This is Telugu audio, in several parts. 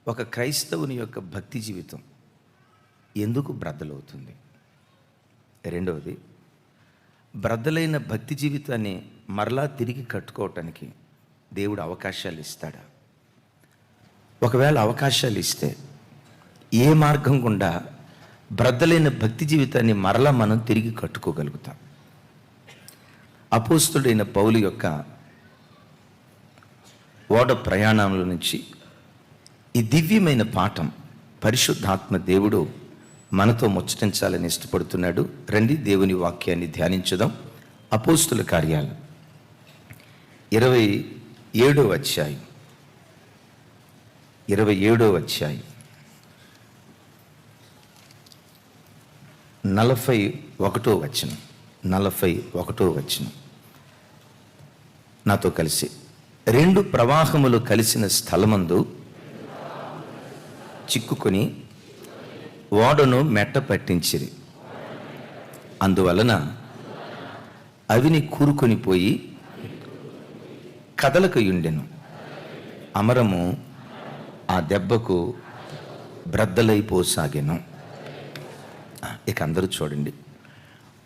ఒక క్రైస్తవుని యొక్క భక్తి జీవితం ఎందుకు బ్రద్దలవుతుంది? రెండవది, బ్రద్దలైన భక్తి జీవితాన్ని మరలా తిరిగి కట్టుకోవటానికి దేవుడు అవకాశాలు ఇస్తాడా? ఒకవేళ అవకాశాలు ఇస్తే ఏ మార్గం గుండా బ్రద్దలైన భక్తి జీవితాన్ని మరలా మనం తిరిగి కట్టుకోగలుగుతాం? అపోస్తుడైన పౌలు యొక్క ఓడ ప్రయాణంలో నుంచి ఈ దివ్యమైన పాఠం పరిశుద్ధాత్మ దేవుడు మనతో ముచ్చటించాలని ఇష్టపడుతున్నాడు. రండి దేవుని వాక్యాన్ని ధ్యానించుదాం. అపోస్తుల కార్యాలు 27వ అధ్యాయం 41వ వచనం నాతో కలిసి. రెండు ప్రవాహములు కలిసిన స్థలమందు చిక్కుకొని ఓడను మెట్ట పట్టించిరి. అందువలన అవిని కూరుకొని పోయి కదలకయుండెను. అమరము ఆ దెబ్బకు బ్రద్దలైపోసాగెను. ఇక అందరూ చూడండి.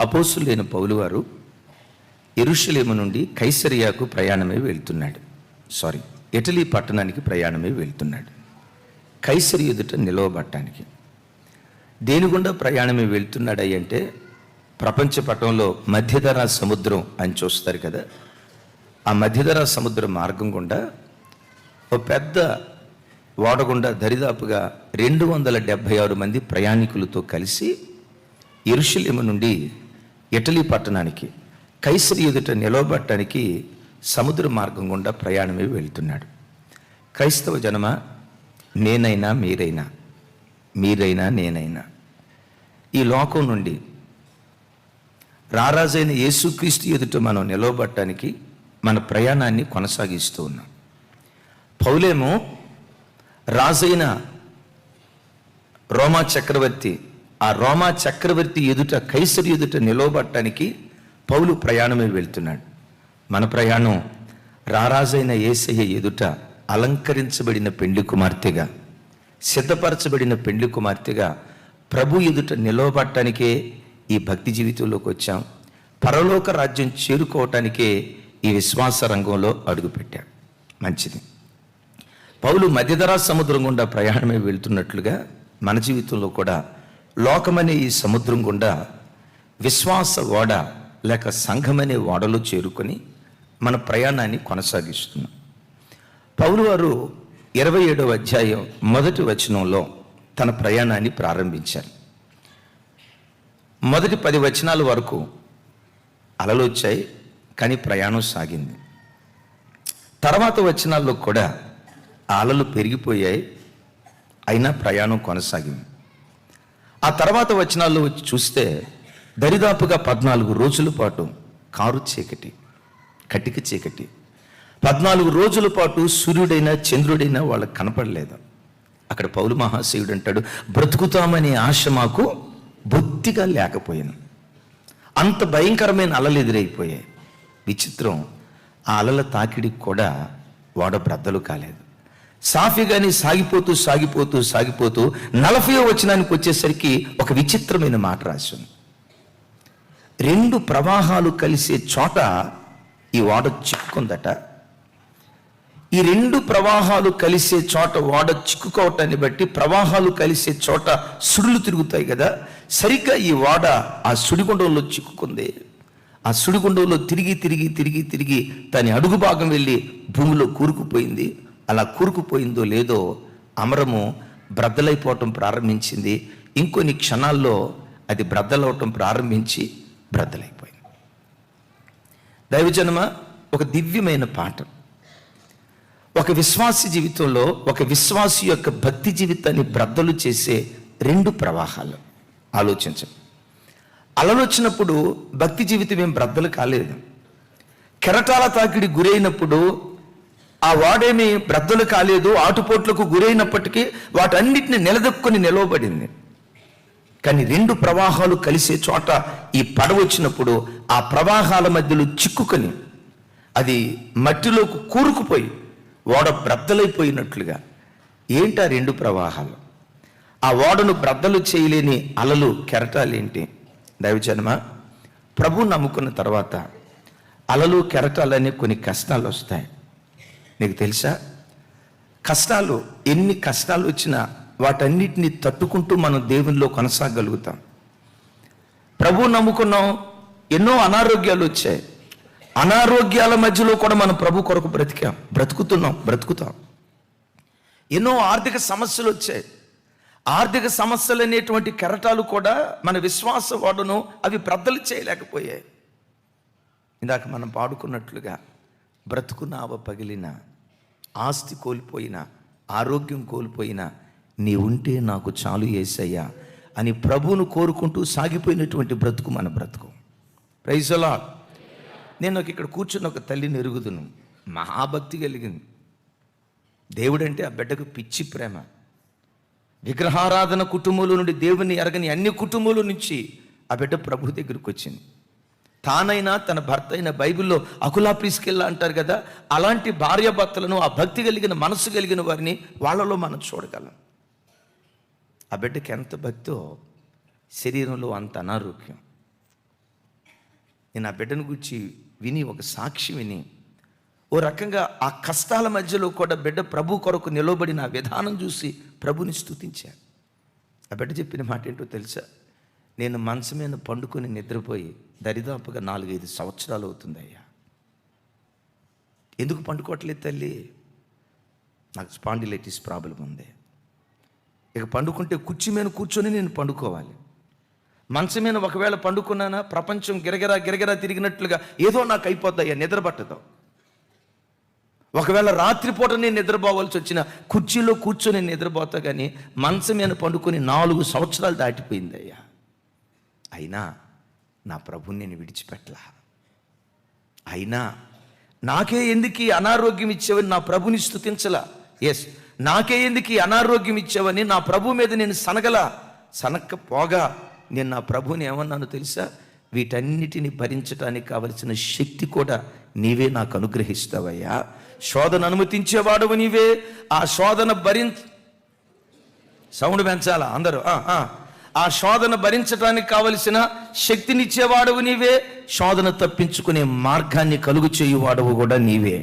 అపోస్తులైన పౌలు వారు యెరూషలేము నుండి కైసరియాకు ప్రయాణమై వెళ్తున్నాడు. ఇటలీ పట్టణానికి ప్రయాణమై వెళ్తున్నాడు. కైసరి ఎదుట నిలవబట్టడానికి. దేని గుండా ప్రయాణమై వెళ్తున్నాడు అంటే, ప్రపంచ పటంలో మధ్యధరా సముద్రం అని చూస్తారు కదా, ఆ మధ్యధరా సముద్ర మార్గం గుండా ఓ పెద్ద ఓడగుండా దరిదాపుగా 276 మంది ప్రయాణికులతో కలిసి యెరూషలేము నుండి ఇటలీ పట్టణానికి కైసరి ఎదుట నిలవబట్టడానికి సముద్ర మార్గం గుండా ప్రయాణమై వెళ్తున్నాడు. క్రైస్తవ జనమా, నేనైనా మీరైనా నేనైనా ఈ లోకం నుండి రారాజైన యేసుక్రీస్తు ఎదుట మనం నిలవబట్టడానికి మన ప్రయాణాన్ని కొనసాగిస్తూ ఉన్నాం. పౌలేమో రాజైన రోమా చక్రవర్తి ఎదుట కైసరి ఎదుట నిలవబట్టడానికి పౌలు ప్రయాణమై వెళ్తున్నాడు. మన ప్రయాణం రారాజైన యేసయ్య ఎదుట అలంకరించబడిన పెండ్లి కుమార్తెగా, సిద్ధపరచబడిన పెండ్లి కుమార్తెగా ప్రభు ఎదుట నిలవబట్టడానికే ఈ భక్తి జీవితంలోకి వచ్చాం. పరలోక రాజ్యం చేరుకోవటానికే ఈ విశ్వాస రంగంలో అడుగుపెట్టాడు. మంచిది. పౌలు మధ్యధరా సముద్రం గుండా ప్రయాణమై వెళ్తున్నట్లుగా మన జీవితంలో కూడా లోకమనే ఈ సముద్రం గుండా విశ్వాస ఓడ లేక సంఘమనే ఓడలో చేరుకొని మన ప్రయాణాన్ని కొనసాగిస్తున్నాం. పౌలు వారు 27వ అధ్యాయం 1వ వచనంలో తన ప్రయాణాన్ని ప్రారంభించారు. మొదటి 10 వచనాల వరకు అలలు వచ్చాయి, కానీ ప్రయాణం సాగింది. తర్వాత వచనాల్లో కూడా అలలు పెరిగిపోయాయి, అయినా ప్రయాణం కొనసాగింది. ఆ తర్వాత వచనాల్లో వచ్చి చూస్తే దరిదాపుగా 14 రోజుల పాటు కారు చీకటి, కటిక చీకటి. 14 రోజుల పాటు సూర్యుడైనా చంద్రుడైనా వాళ్ళకి కనపడలేదు. అక్కడ పౌలు మహాశయుడు అంటాడు, బ్రతుకుతామనే ఆశ మాకు బొత్తిగా లేకపోయాను. అంత భయంకరమైన అలలు ఎదురైపోయాయి. విచిత్రం, ఆ అలల తాకిడికి కూడా ఓడ బ్రద్దలు కాలేదు. సాఫీగాని సాగిపోతూ 40వ వచనానికి వచ్చేసరికి ఒక విచిత్రమైన మాట రాశాను. రెండు ప్రవాహాలు కలిసే చోట ఈ ఓడ చిక్కుకుందట. ఈ రెండు ప్రవాహాలు కలిసే చోట ఓడ చిక్కుకోవటాన్ని బట్టి ప్రవాహాలు కలిసే చోట సుడులు తిరుగుతాయి కదా, సరిగ్గా ఈ ఓడ ఆ సుడిగుండంలో చిక్కుకుంది. ఆ సుడిగుండంలో తిరిగి దాని అడుగు భాగం వెళ్ళి భూమిలో కూరుకుపోయింది. అలా కూరుకుపోయిందో లేదో అమరము బ్రద్దలైపోవటం ప్రారంభించింది. ఇంకొన్ని క్షణాల్లో అది బ్రద్దలవటం ప్రారంభించి బ్రద్దలైపోయింది. దైవజనమ, ఒక దివ్యమైన పాఠం. ఒక విశ్వాసి జీవితంలో ఒక విశ్వాసి యొక్క భక్తి జీవితాన్ని బ్రద్దలు చేసే రెండు ప్రవాహాలు ఆలోచించండి. అలలు వచ్చినప్పుడు భక్తి జీవితం ఏం బ్రద్దలు కాలేదు. కెరటాల తాకిడి గురైనప్పుడు ఆ వాడేమి బ్రద్దలు కాలేదు. ఆటుపోట్లకు గురైనప్పటికీ వాటన్నిటిని నిలదొక్కుని నిలవబడింది. కానీ రెండు ప్రవాహాలు కలిసే చోట ఈ పడవ వచ్చినప్పుడు ఆ ప్రవాహాల మధ్యలో చిక్కుకొని అది మట్టిలోకి కూరుకుపోయి ఓడ బ్రద్దలైపోయినట్లుగా ఏంటా రెండు ప్రవాహాలు? ఆ ఓడను బ్రద్దలు చేయలేని అలలు, కెరటాలేంటి? దైవజనమా, ప్రభు నమ్ముకున్న తర్వాత అలలు, కెరటాలనే కొన్ని కష్టాలు వస్తాయి. నీకు తెలుసా? కష్టాలు, ఎన్ని కష్టాలు వచ్చినా వాటన్నిటిని తట్టుకుంటూ మనం దేవునిలో కొనసాగలుగుతాం. ప్రభు నమ్ముకున్నాం, ఎన్నో అనారోగ్యాలు వచ్చాయి. అనారోగ్యాల మధ్యలో కూడా మనం ప్రభు కొరకు బ్రతుకుతాం. ఎన్నో ఆర్థిక సమస్యలు వచ్చాయి. ఆర్థిక సమస్యలు అనేటువంటి కెరటాలు కూడా మన విశ్వాస ఓడను అవి బ్రద్దలు చేయలేకపోయాయి. ఇందాక మనం పాడుకున్నట్లుగా బ్రతుకు నావ పగిలిన, ఆస్తి కోల్పోయినా, ఆరోగ్యం కోల్పోయినా, నీ ఉంటే నాకు చాలు యేసయ్యా అని ప్రభువును కోరుకుంటూ సాగిపోయినటువంటి బ్రతుకు మన బ్రతుకు. Praise the Lord. నేను ఇక్కడ కూర్చున్న ఒక తల్లిని ఎరుగుదును, మహాభక్తి కలిగింది. దేవుడంటే ఆ బిడ్డకు పిచ్చి ప్రేమ. విగ్రహారాధన కుటుంబంలో నుండి దేవుని ఎరగని అన్ని కుటుంబాల నుంచి ఆ బిడ్డ ప్రభు దగ్గరికి వచ్చింది. తానైనా తన భర్త అయిన బైబిల్లో అకులా ప్రిస్కిల్లా అంటారు కదా, అలాంటి భార్యాభర్తలను, ఆ భక్తి కలిగిన మనసు కలిగిన వారిని వాళ్ళలో మనం చూడగలం. ఆ బిడ్డకి ఎంత భక్తో శరీరంలో అంత అనారోగ్యం. నేను ఆ బిడ్డను గురించి విని, ఒక సాక్షి విని, ఓ రకంగా ఆ కష్టాల మధ్యలో కూడా బిడ్డ ప్రభు కొరకు నిలబడిన ఆ విధానం చూసి ప్రభుని స్తుతించాను. ఆ బిడ్డ చెప్పిన మాట ఏంటో తెలుసా? నేను మంచం మీద పండుకొని నిద్రపోయి దరిదాపుగా 4-5 సంవత్సరాలు అవుతుందయ్యా. ఎందుకు పండుకోవట్లేదు తల్లి? నాకు స్పాండిలైటిస్ ప్రాబ్లం ఉంది. ఇక పండుకుంటే కుర్చీ మీద కూర్చొని నేను పండుకోవాలి. మంచం మీద ఒకవేళ పండుకున్నానా, ప్రపంచం గిరగిరా తిరిగినట్లుగా ఏదో నాకు అయిపోద్దయ్యా, నిద్ర పట్టదు. ఒకవేళ రాత్రిపూట నేను నిద్రపోవాల్సి వచ్చిన కుర్చీలో కూర్చొని నిద్రపోతా, కానీ మంచం మీద పండుకొని 4 సంవత్సరాలు దాటిపోయిందయ్యా. అయినా నా ప్రభుని నేను విడిచిపెట్టలా. అయినా నాకే ఎందుకు ఈ అనారోగ్యం ఇచ్చావని నా ప్రభుని స్తుతించలా. నాకే ఎందుకు ఈ అనారోగ్యం ఇచ్చావని నా ప్రభు మీద నేను సనక్కపోగా నేను నా ప్రభుని ఏమన్నాను తెలుసా? వీటన్నిటిని భరించడానికి కావలసిన శక్తి కూడా నీవే నాకు అనుగ్రహిస్తావయ్యా. శోధన అనుమతించేవాడవు నీవే. ఆ శోధన సౌండ్ పెంచాలా అందరూ? ఆ శోధన భరించడానికి కావలసిన శక్తినిచ్చేవాడవు నీవే. శోధన తప్పించుకునే మార్గాన్ని కలుగు చేయువాడవు కూడా నీవే.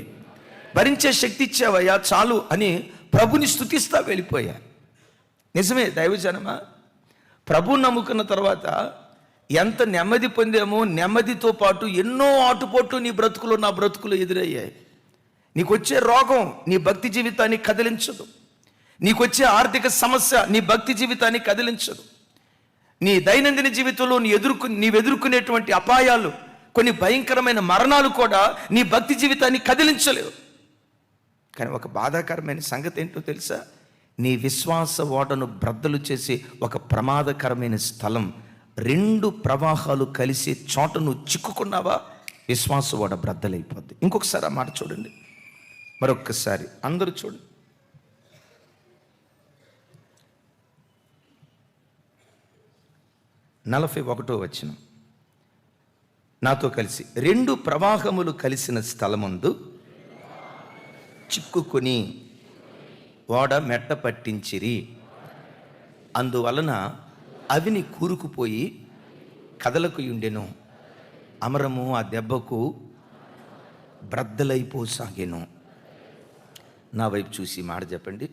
భరించే శక్తి ఇచ్చావయ్యా, చాలు అని ప్రభుని స్తుతిస్తా వెళ్ళిపోయా. నిజమే దైవజనమా, ప్రభు నమ్ముకున్న తర్వాత ఎంత నెమ్మది పొందామో, నెమ్మదితో పాటు ఎన్నో ఆటుపోట్లు నీ బ్రతుకులు, నా బ్రతుకులు ఎదురయ్యాయి. నీకొచ్చే రోగం నీ భక్తి జీవితాన్ని కదిలించదు. నీకొచ్చే ఆర్థిక సమస్య నీ భక్తి జీవితాన్ని కదిలించదు. నీ దైనందిన జీవితంలో నీవు ఎదుర్కొనేటువంటి అపాయాలు, కొన్ని భయంకరమైన మరణాలు కూడా నీ భక్తి జీవితాన్ని కదిలించలేవు. కానీ ఒక బాధాకరమైన సంగతి ఏంటో తెలుసా? నీ విశ్వాస ఓడను బ్రద్దలు చేసే ఒక ప్రమాదకరమైన స్థలం, 2 ప్రవాహాలు కలిసే చోట నువ్వు చిక్కుకున్నావా, విశ్వాస ఓడ బ్రద్దలైపోద్ది. ఇంకొకసారి ఆ మాట చూడండి, మరొక్కసారి అందరూ చూడండి. 41వ వచనం నాతో కలిసి, 2 ప్రవాహములు కలిసిన స్థలమందు చిక్కుకొని ఓడ మెట్ట పట్టించిరి, అందువలన అవిని కూరుకుపోయి కదలకు ఉండెను, అమరము ఆ దెబ్బకు బ్రద్దలైపోసాగెను. నా వైపు చూసి మాట చెప్పండి,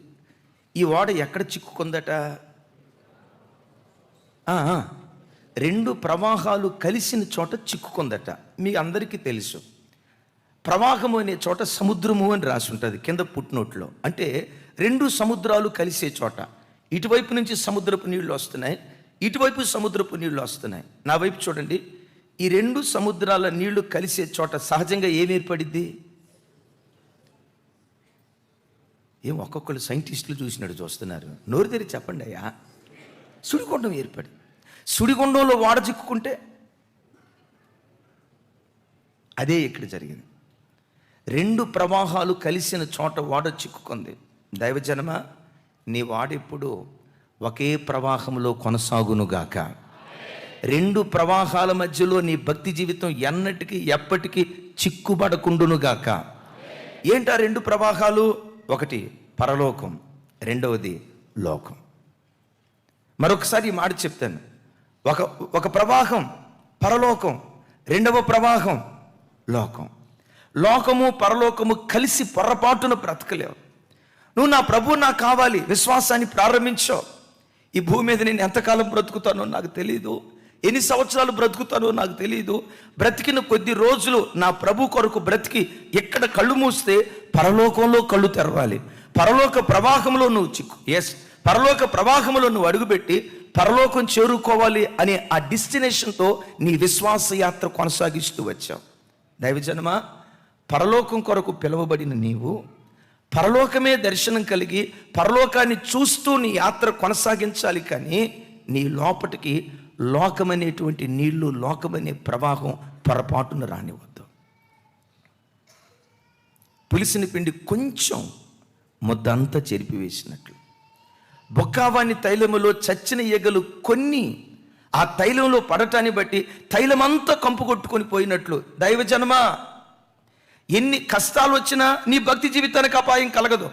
ఈ ఓడ ఎక్కడ చిక్కుకుందట? 2 ప్రవాహాలు కలిసిన చోట చిక్కుకుందట. మీ అందరికీ తెలుసు, ప్రవాహము అనే చోట సముద్రము అని రాసి ఉంటుంది కింద పుట్నోట్లో. అంటే 2 సముద్రాలు కలిసే చోట, ఇటువైపు నుంచి సముద్రపు నీళ్లు వస్తున్నాయి, ఇటువైపు సముద్రపు నీళ్లు వస్తున్నాయి. నా వైపు చూడండి, ఈ 2 సముద్రాల నీళ్లు కలిసే చోట సహజంగా ఏమి ఏర్పడిద్ది? ఒక్కొక్కరు సైంటిస్టులు చూసినట్టు చూస్తున్నారు. నోరు తెరిచి చెప్పండి అయ్యా. సుడిగుండం ఏర్పడి, సుడిగుండంలో ఓడ చిక్కుకుంటే అదే ఇక్కడ జరిగింది. 2 ప్రవాహాలు కలిసిన చోట ఓడ చిక్కుకుంది. దైవజనమ, నీ వాడ ఇప్పుడు ఒకే ప్రవాహంలో కొనసాగునుగాక. 2 ప్రవాహాల మధ్యలో నీ భక్తి జీవితం ఎన్నటికీ ఎప్పటికీ చిక్కుబడకుండునుగాక. ఏంటా 2 ప్రవాహాలు? ఒకటి పరలోకం, రెండవది లోకం. మరొకసారి ఈ మాట చెప్తాను. ఒక ప్రవాహం పరలోకం, రెండవ ప్రవాహం లోకం. లోకము పరలోకము కలిసి పొరపాటును బ్రతకలేవు. నువ్వు నా ప్రభు నాకు కావాలి విశ్వాసాన్ని ప్రారంభించావు. ఈ భూమి మీద నేను ఎంతకాలం బ్రతుకుతానో నాకు తెలియదు, ఎన్ని సంవత్సరాలు బ్రతుకుతానో నాకు తెలియదు. బ్రతికిన కొద్ది రోజులు నా ప్రభు కొరకు బ్రతికి ఎక్కడ కళ్ళు మూస్తే పరలోకంలో కళ్ళు తెరవాలి. పరలోక ప్రవాహంలో నువ్వు పరలోక ప్రవాహంలో నువ్వు అడుగుపెట్టి పరలోకం చేరుకోవాలి అనే ఆ డెస్టినేషన్తో నీ విశ్వాస యాత్ర కొనసాగిస్తూ వచ్చావు. దైవజనమా, పరలోకం కొరకు పిలువబడిన నీవు పరలోకమే దర్శనం కలిగి పరలోకాన్ని చూస్తూ నీ యాత్ర కొనసాగించాలి. కానీ నీ లోపటికి లోకమనేటువంటి నీళ్లు, లోకమనే ప్రవాహం పొరపాటును రానివద్దు. పులిసిన పిండి కొంచెం ముద్దంతా చెరిపివేసినట్లు, బొక్కావాని తైలములో చచ్చిన ఈగలు కొన్ని ఆ తైలంలో పడటాన్ని బట్టి తైలమంతా కంపు కొట్టుకొని పోయినట్లు, దైవజనమా, ఎన్ని కష్టాలు వచ్చినా నీ భక్తి జీవితానికి అపాయం కలగదు.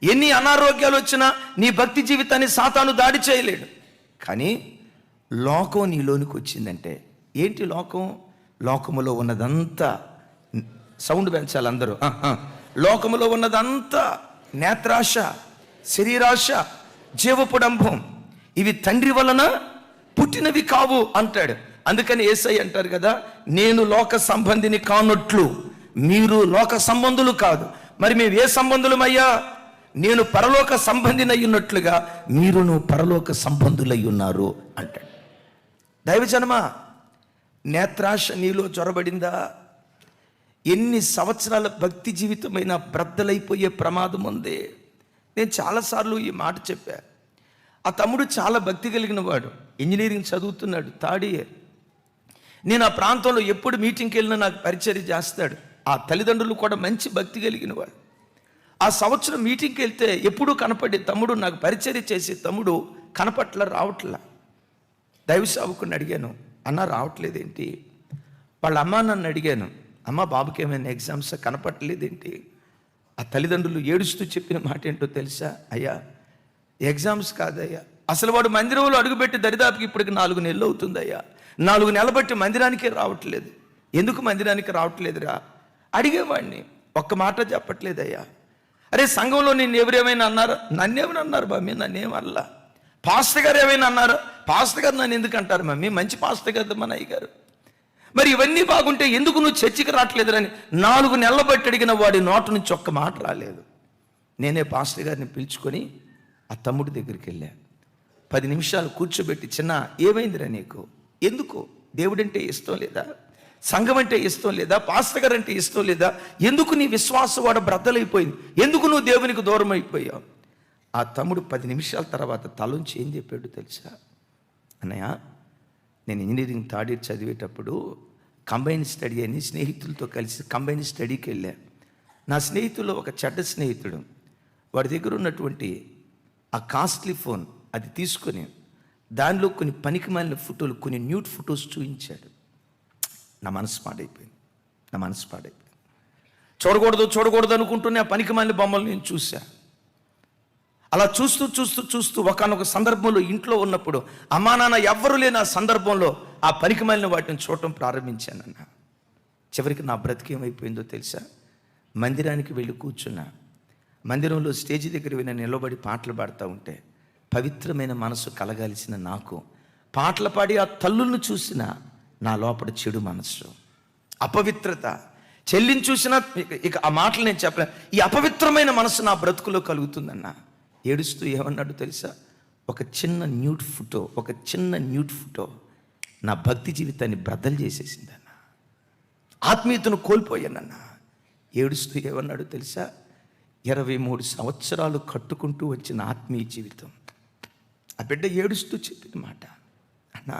ఎన్ని అనారోగ్యాలు వచ్చినా నీ భక్తి జీవితాన్ని సాతాను దాడి చేయలేడు. కానీ లోకం నీలోనికి వచ్చిందంటే ఏంటి లోకం? లోకములో ఉన్నదంతా, సౌండ్ పెంచాలి అందరూ, లోకములో ఉన్నదంతా నేత్రాశ, శరీరాశ, జీవపుడంభం, ఇవి తండ్రి వలన పుట్టినవి కావు అంటాడు. అందుకని యేసయ్య అంటారు కదా, నేను లోక సంబంధిని కానట్లు మీరు లోక సంబంధులు కాదు. మరి మేము ఏ సంబంధులమయ్యా? నేను పరలోక సంబంధినై ఉన్నట్లుగా మీరును పరలోక సంబంధులై ఉన్నారు అంటాడు. దైవజనమా, నేత్రాశ నీలో చొరబడిందా? ఎన్ని సంవత్సరాల భక్తి జీవితమైన బ్రద్దలైపోయే ప్రమాదం ఉంది. నేను చాలాసార్లు ఈ మాట చెప్పా. ఆ తమ్ముడు చాలా భక్తి కలిగిన వాడు, ఇంజనీరింగ్ చదువుతున్నాడు, థర్డ్ ఇయర్. నేను ఆ ప్రాంతంలో ఎప్పుడు మీటింగ్కి వెళ్ళినా నాకు పరిచర్య చేస్తాడు. ఆ తల్లిదండ్రులు కూడా మంచి భక్తి కలిగిన వాడు. ఆ సంవత్సరం మీటింగ్కి వెళ్తే ఎప్పుడూ కనపడే తమ్ముడు, నాకు పరిచర్య చేసే తమ్ముడు కనపట్ల, రావట్లా. దైవ సేవకుని అడిగాను, అన్న రావట్లేదేంటి? వాళ్ళ అమ్మ నన్ను అడిగాను, అమ్మ బాబుకి ఏమైనా ఎగ్జామ్స్ కనపట్టలేదేంటి? ఆ తల్లిదండ్రులు ఏడుస్తూ చెప్పిన మాట ఏంటో తెలుసా? అయ్యా, ఎగ్జామ్స్ కాదయ్యా, అసలు వాడు మందిరంలో అడుగుపెట్టి దరిదాపుకి ఇప్పటికి 4 నెలలు అవుతుందయ్యా. 4 నెలలు బట్టి మందిరానికే రావట్లేదు. ఎందుకు మందిరానికి రావట్లేదురా అడిగేవాడిని. ఒక్క మాట చెప్పట్లేదయ్యా. అరే, సంఘంలో నిన్ను ఎవరేమైనా అన్నారా? నన్నేమైనా అన్నారు మమ్మీ, నన్నేమల్లా. పాస్టర్ గారు ఏమైనా అన్నారా? పాస్టర్ గారు నన్ను ఎందుకు అంటారు మమ్మీ, మంచి పాస్టర్ గారు మన అయ్య గారు. మరి ఇవన్నీ బాగుంటే ఎందుకు నువ్వు చర్చికి రావట్లేదురని 4 నెలలు బట్టి అడిగిన వాడి నోటు నుంచి ఒక్క మాట రాలేదు. నేనే పాస్టర్ గారిని పిలుచుకొని ఆ తమ్ముడి దగ్గరికి వెళ్ళా. 10 నిమిషాలు కూర్చోబెట్టి, చిన్న ఏమైందిరా నీకు? ఎందుకు? దేవుడంటే ఇష్టం లేదా? సంఘం అంటే ఇష్టం లేదా? పాస్టర్ గారు అంటే ఇష్టం లేదా? ఎందుకు నీ విశ్వాసం వాడు బ్రద్దలైపోయింది? ఎందుకు నువ్వు దేవునికి దూరం అయిపోయావు? ఆ తమ్ముడు 10 నిమిషాల తర్వాత తలంచి ఏం చెప్పాడు తెలుసా? అన్నయ్య, నేను ఇంజనీరింగ్ థర్డ్ ఇయర్ చదివేటప్పుడు కంబైన్ స్టడీ అని స్నేహితులతో కలిసి కంబైన్ స్టడీకి వెళ్ళా. నా స్నేహితుల్లో ఒక చెడ్డ స్నేహితుడు, వాడి దగ్గర ఉన్నటువంటి ఆ కాస్ట్లీ ఫోన్ అది తీసుకొని దానిలో కొన్ని పనికిమాలిన ఫోటోలు, కొన్ని న్యూడ్ ఫొటోస్ చూపించాడు. నా మనసు పాడైపోయింది. చూడకూడదు అనుకుంటూనే ఆ పనికిమాలిన బొమ్మలు నేను చూసా. అలా చూస్తూ ఒకనొక సందర్భంలో ఇంట్లో ఉన్నప్పుడు, అమ్మా నాన్న ఎవ్వరూ లేని ఆ సందర్భంలో ఆ పనికిమాలిన వాటిని చూడటం ప్రారంభించానన్న. చివరికి నా బ్రతికేమైపోయిందో తెలుసా? మందిరానికి వెళ్ళి కూర్చున్నా. మందిరంలో స్టేజి దగ్గర నిలబడి పాటలు పాడుతూ ఉంటే పవిత్రమైన మనసు కలగాల్సిన నాకు పాటలు పాడి ఆ తల్లులను చూసిన నా లోపల చెడు మనసు, అపవిత్రత, చెల్లిని చూసినా ఇక ఆ మాటలు నేను చెప్పలే. ఈ అపవిత్రమైన మనసు నా బ్రతుకులో కలుగుతుందన్న. ఏడుస్తూ ఏమన్నాడు తెలుసా? ఒక చిన్న న్యూడ్ ఫోటో నా భక్తి జీవితాన్ని బ్రద్దలు చేసేసిందన్న. ఆత్మీయతను కోల్పోయానన్న. ఏడుస్తూ ఏమన్నాడు తెలుసా? 23 సంవత్సరాలు కట్టుకుంటూ వచ్చిన ఆత్మీయ జీవితం. ఆ బిడ్డ ఏడుస్తూ చెప్పిన మాట, అన్న,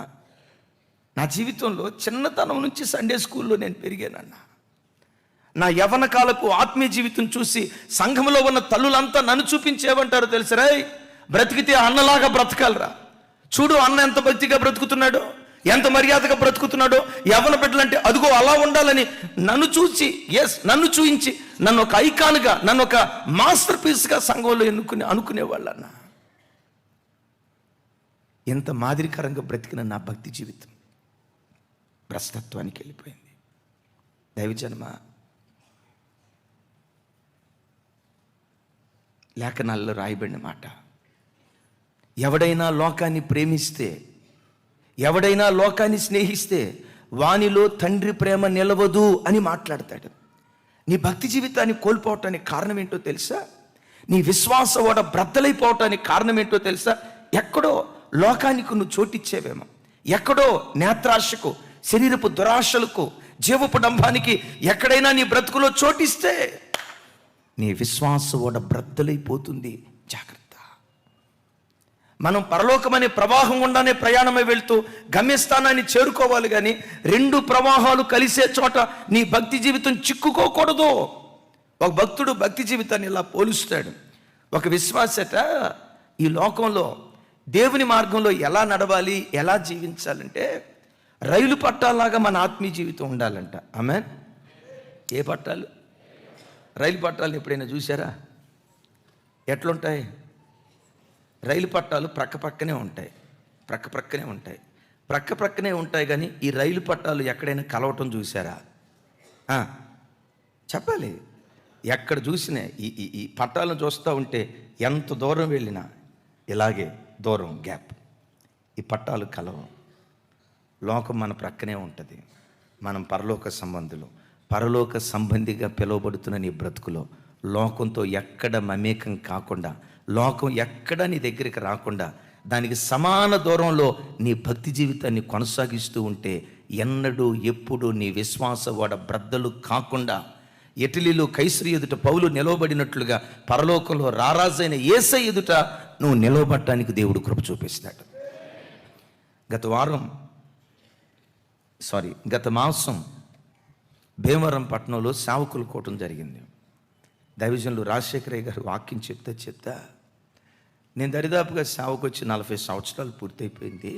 నా జీవితంలో చిన్నతనం నుంచి సండే స్కూల్లో నేను పెరిగానన్నా. నా యవ్వన కాలపు ఆత్మీయ జీవితం చూసి సంఘంలో ఉన్న తల్లులంతా నన్ను చూపించేమంటారు తెలుసరా? బ్రతికితే అన్నలాగా బ్రతకాలరా, చూడు అన్న ఎంత భక్తిగా బ్రతుకుతున్నాడో, ఎంత మర్యాదగా బ్రతుకుతున్నాడో, యవ్వన బిడ్డలంటే అదిగో అలా ఉండాలని నన్ను చూసి, నన్ను చూయించి, నన్ను ఒక ఐకాన్గా, నన్ను ఒక మాస్టర్ పీస్గా సంఘంలో అనుకునేవాళ్ళన్న. ఎంత మాదిరికరంగా బ్రతికిన నా భక్తి జీవితం భ్రష్టత్వానికి వెళ్ళిపోయింది. దైవజనమ, లేఖనాల్లో రాయబడిన మాట, ఎవడైనా లోకాన్ని ప్రేమిస్తే, ఎవడైనా లోకాన్ని స్నేహిస్తే వానిలో తండ్రి ప్రేమ నిలవదు అని మాట్లాడతాడు. నీ భక్తి జీవితాన్ని కోల్పోవటానికి కారణం ఏంటో తెలుసా? నీ విశ్వాస ఓడ బ్రద్దలైపోవటానికి కారణం ఏంటో తెలుసా? ఎక్కడో లోకానికి నువ్వు చోటిచ్చేవేమో, ఎక్కడో నేత్రాశకు, శరీరపు దురాశలకు, జీవపు డంబానికి ఎక్కడైనా నీ బ్రతుకులో చోటిస్తే నీ విశ్వాస ఓడ బ్రద్దలైపోతుంది. జాగ్రత్త. మనం పరలోకమనే ప్రవాహం గుండానే ప్రయాణమై వెళ్తూ గమ్యస్థానాన్ని చేరుకోవాలి, కానీ రెండు ప్రవాహాలు కలిసే చోట నీ భక్తి జీవితం చిక్కుకోకూడదు. ఒక భక్తుడు భక్తి జీవితాన్ని ఇలా పోలుస్తాడు. ఒక విశ్వాసట ఈ లోకంలో దేవుని మార్గంలో ఎలా నడవాలి, ఎలా జీవించాలంటే రైలు పట్టాలాగా మన ఆత్మీయ జీవితం ఉండాలంట. ఆమెన్. ఏ పట్టాలు? రైలు పట్టాలను ఎప్పుడైనా చూసారా? ఎట్లుంటాయి? రైలు పట్టాలు ప్రక్కనే ఉంటాయి, ప్రక్కనే ఉంటాయి. కానీ ఈ రైలు పట్టాలు ఎక్కడైనా కలవటం చూసారా? చెప్పాలి. ఎక్కడ చూసినా ఈ పట్టాలను చూస్తూ ఉంటే ఎంత దూరం వెళ్ళినా ఇలాగే దూరం గ్యాప్. ఈ పట్టాలు కలవం. లోకం మన ప్రక్కనే ఉంటుంది. మనం పరలోక సంబంధులు. పరలోక సంబంధిగా పిలువబడుతున్న నీ బ్రతుకులో లోకంతో ఎక్కడ మమేకం కాకుండా, లోకం ఎక్కడ నీ దగ్గరికి రాకుండా, దానికి సమాన దూరంలో నీ భక్తి జీవితాన్ని కొనసాగిస్తూ ఉంటే ఎన్నడూ ఎప్పుడు నీ విశ్వాస వాడ బ్రద్దలు కాకుండా, ఇటలీలో కైసరి ఎదుట పౌలు నిలవబడినట్లుగా పరలోకంలో రారాజైన యేసయ్య ఎదుట నువ్వు నిలవబడటానికి దేవుడు కృప చూపిస్తాడు. గత మాసం భీమవరం పట్టణంలో సేవకుల కూటం జరిగింది. దైవజనులు రాజశేఖరయ్య గారు వాక్యం చెప్తా నేను దరిదాపుగా సేవకు వచ్చి 40 సంవత్సరాలు పూర్తయిపోయింది.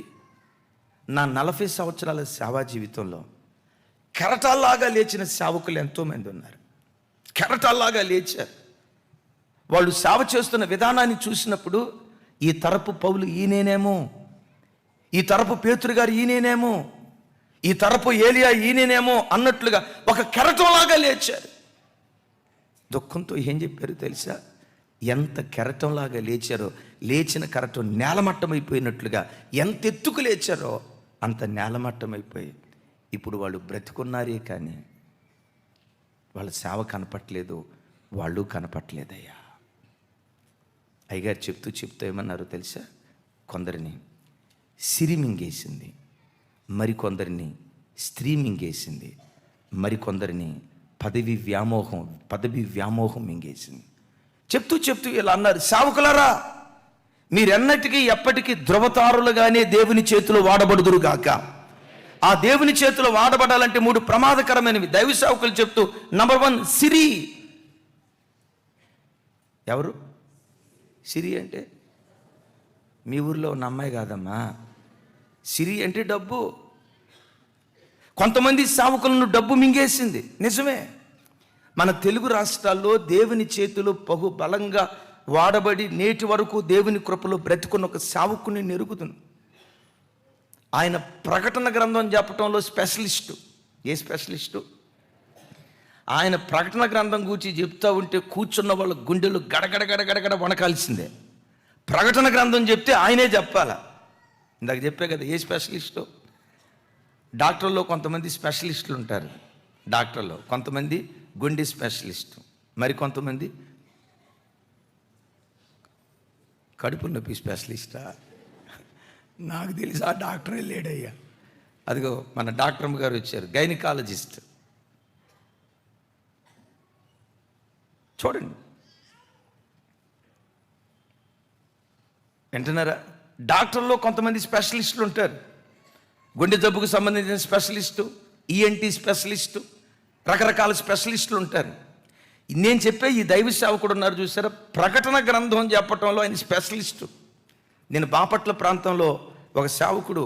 నా 40 సంవత్సరాల సేవా జీవితంలో కెరటాల్లాగా లేచిన సేవకులు ఎంతోమంది ఉన్నారు. కెరటాల్లాగా లేచారు. వాళ్ళు సేవ చేస్తున్న విధానాన్ని చూసినప్పుడు ఈ తరపు పౌలు ఈయనేనేమో, ఈ తరపు పేతురు గారు ఈయనేనేమో, ఈ తరపు ఏలియా ఈయనేనేమో అన్నట్లుగా ఒక కెరటంలాగా లేచారు. దుఃఖంతో ఏం చెప్పారు తెలుసా? ఎంత కెరటంలాగా లేచారో, లేచిన కెరటం నేలమట్టమైపోయినట్లుగా ఎంత ఎత్తుకు లేచారో అంత నేలమట్టమైపోయి ఇప్పుడు వాళ్ళు బ్రతికున్నారే కానీ వాళ్ళ సేవ కనపట్లేదు, వాళ్ళు కనపట్లేదయ్యా. అయ్యగారు చెప్తూ ఏమన్నారు తెలుసా? కొందరిని సిరి మింగేసింది, మరికొందరిని స్త్రీ మింగేసింది, మరికొందరిని పదవి వ్యామోహం మింగేసింది. చెప్తూ ఇలా అన్నారు, సేవకులారా మీరెన్నటికీ ఎప్పటికీ ధృవతారులుగానే దేవుని చేతిలో వాడబడుదురుగాక. ఆ దేవుని చేతిలో వాడబడాలంటే 3 ప్రమాదకరమైనవి దైవ సేవకులు చెప్తూ, నంబర్ 1 సిరి. ఎవరు సిరి అంటే? మీ ఊర్లో ఉన్న అమ్మాయి కాదమ్మా. సిరి అంటే డబ్బు. కొంతమంది సేవకులను డబ్బు మింగేసింది. నిజమే. మన తెలుగు రాష్ట్రాల్లో దేవుని చేతిలో బలంగా వాడబడి నేటి వరకు దేవుని కృపలో బ్రతుకున్న ఒక సేవకుని నెరుగుతుంది. ఆయన ప్రకటన గ్రంథం చెప్పటంలో స్పెషలిస్టు. ఏ స్పెషలిస్టు? ఆయన ప్రకటన గ్రంథం గురించి చెప్తూ ఉంటే కూర్చున్న వాళ్ళ గుండెలు గడగడ వణకాల్సిందే. ప్రకటన గ్రంథం చెప్తే ఆయనే చెప్పాలా. ఇందాక చెప్పే కదా ఏ స్పెషలిస్టు. డాక్టర్లో కొంతమంది స్పెషలిస్టులు ఉంటారు. డాక్టర్లో కొంతమంది గుండె స్పెషలిస్టు, మరి కొంతమంది కడుపు నొప్పి స్పెషలిస్టా? నాకు తెలిసి ఆ డాక్టరే లేడయ్యా. అదిగో మన డాక్టర్ గారు వచ్చారు, గైనకాలజిస్ట్. చూడండి, వింటున్నారా? డాక్టర్లో కొంతమంది స్పెషలిస్టులు ఉంటారు. గుండె జబ్బుకు సంబంధించిన స్పెషలిస్టు, ఈఎన్టీ స్పెషలిస్టు, రకరకాల స్పెషలిస్టులు ఉంటారు. నేను చెప్పే ఈ దైవ సేవకుడు ఉన్నారు చూసారా, ప్రకటన గ్రంథం చెప్పటంలో ఆయన స్పెషలిస్టు. నేను బాపట్ల ప్రాంతంలో ఒక సేవకుడు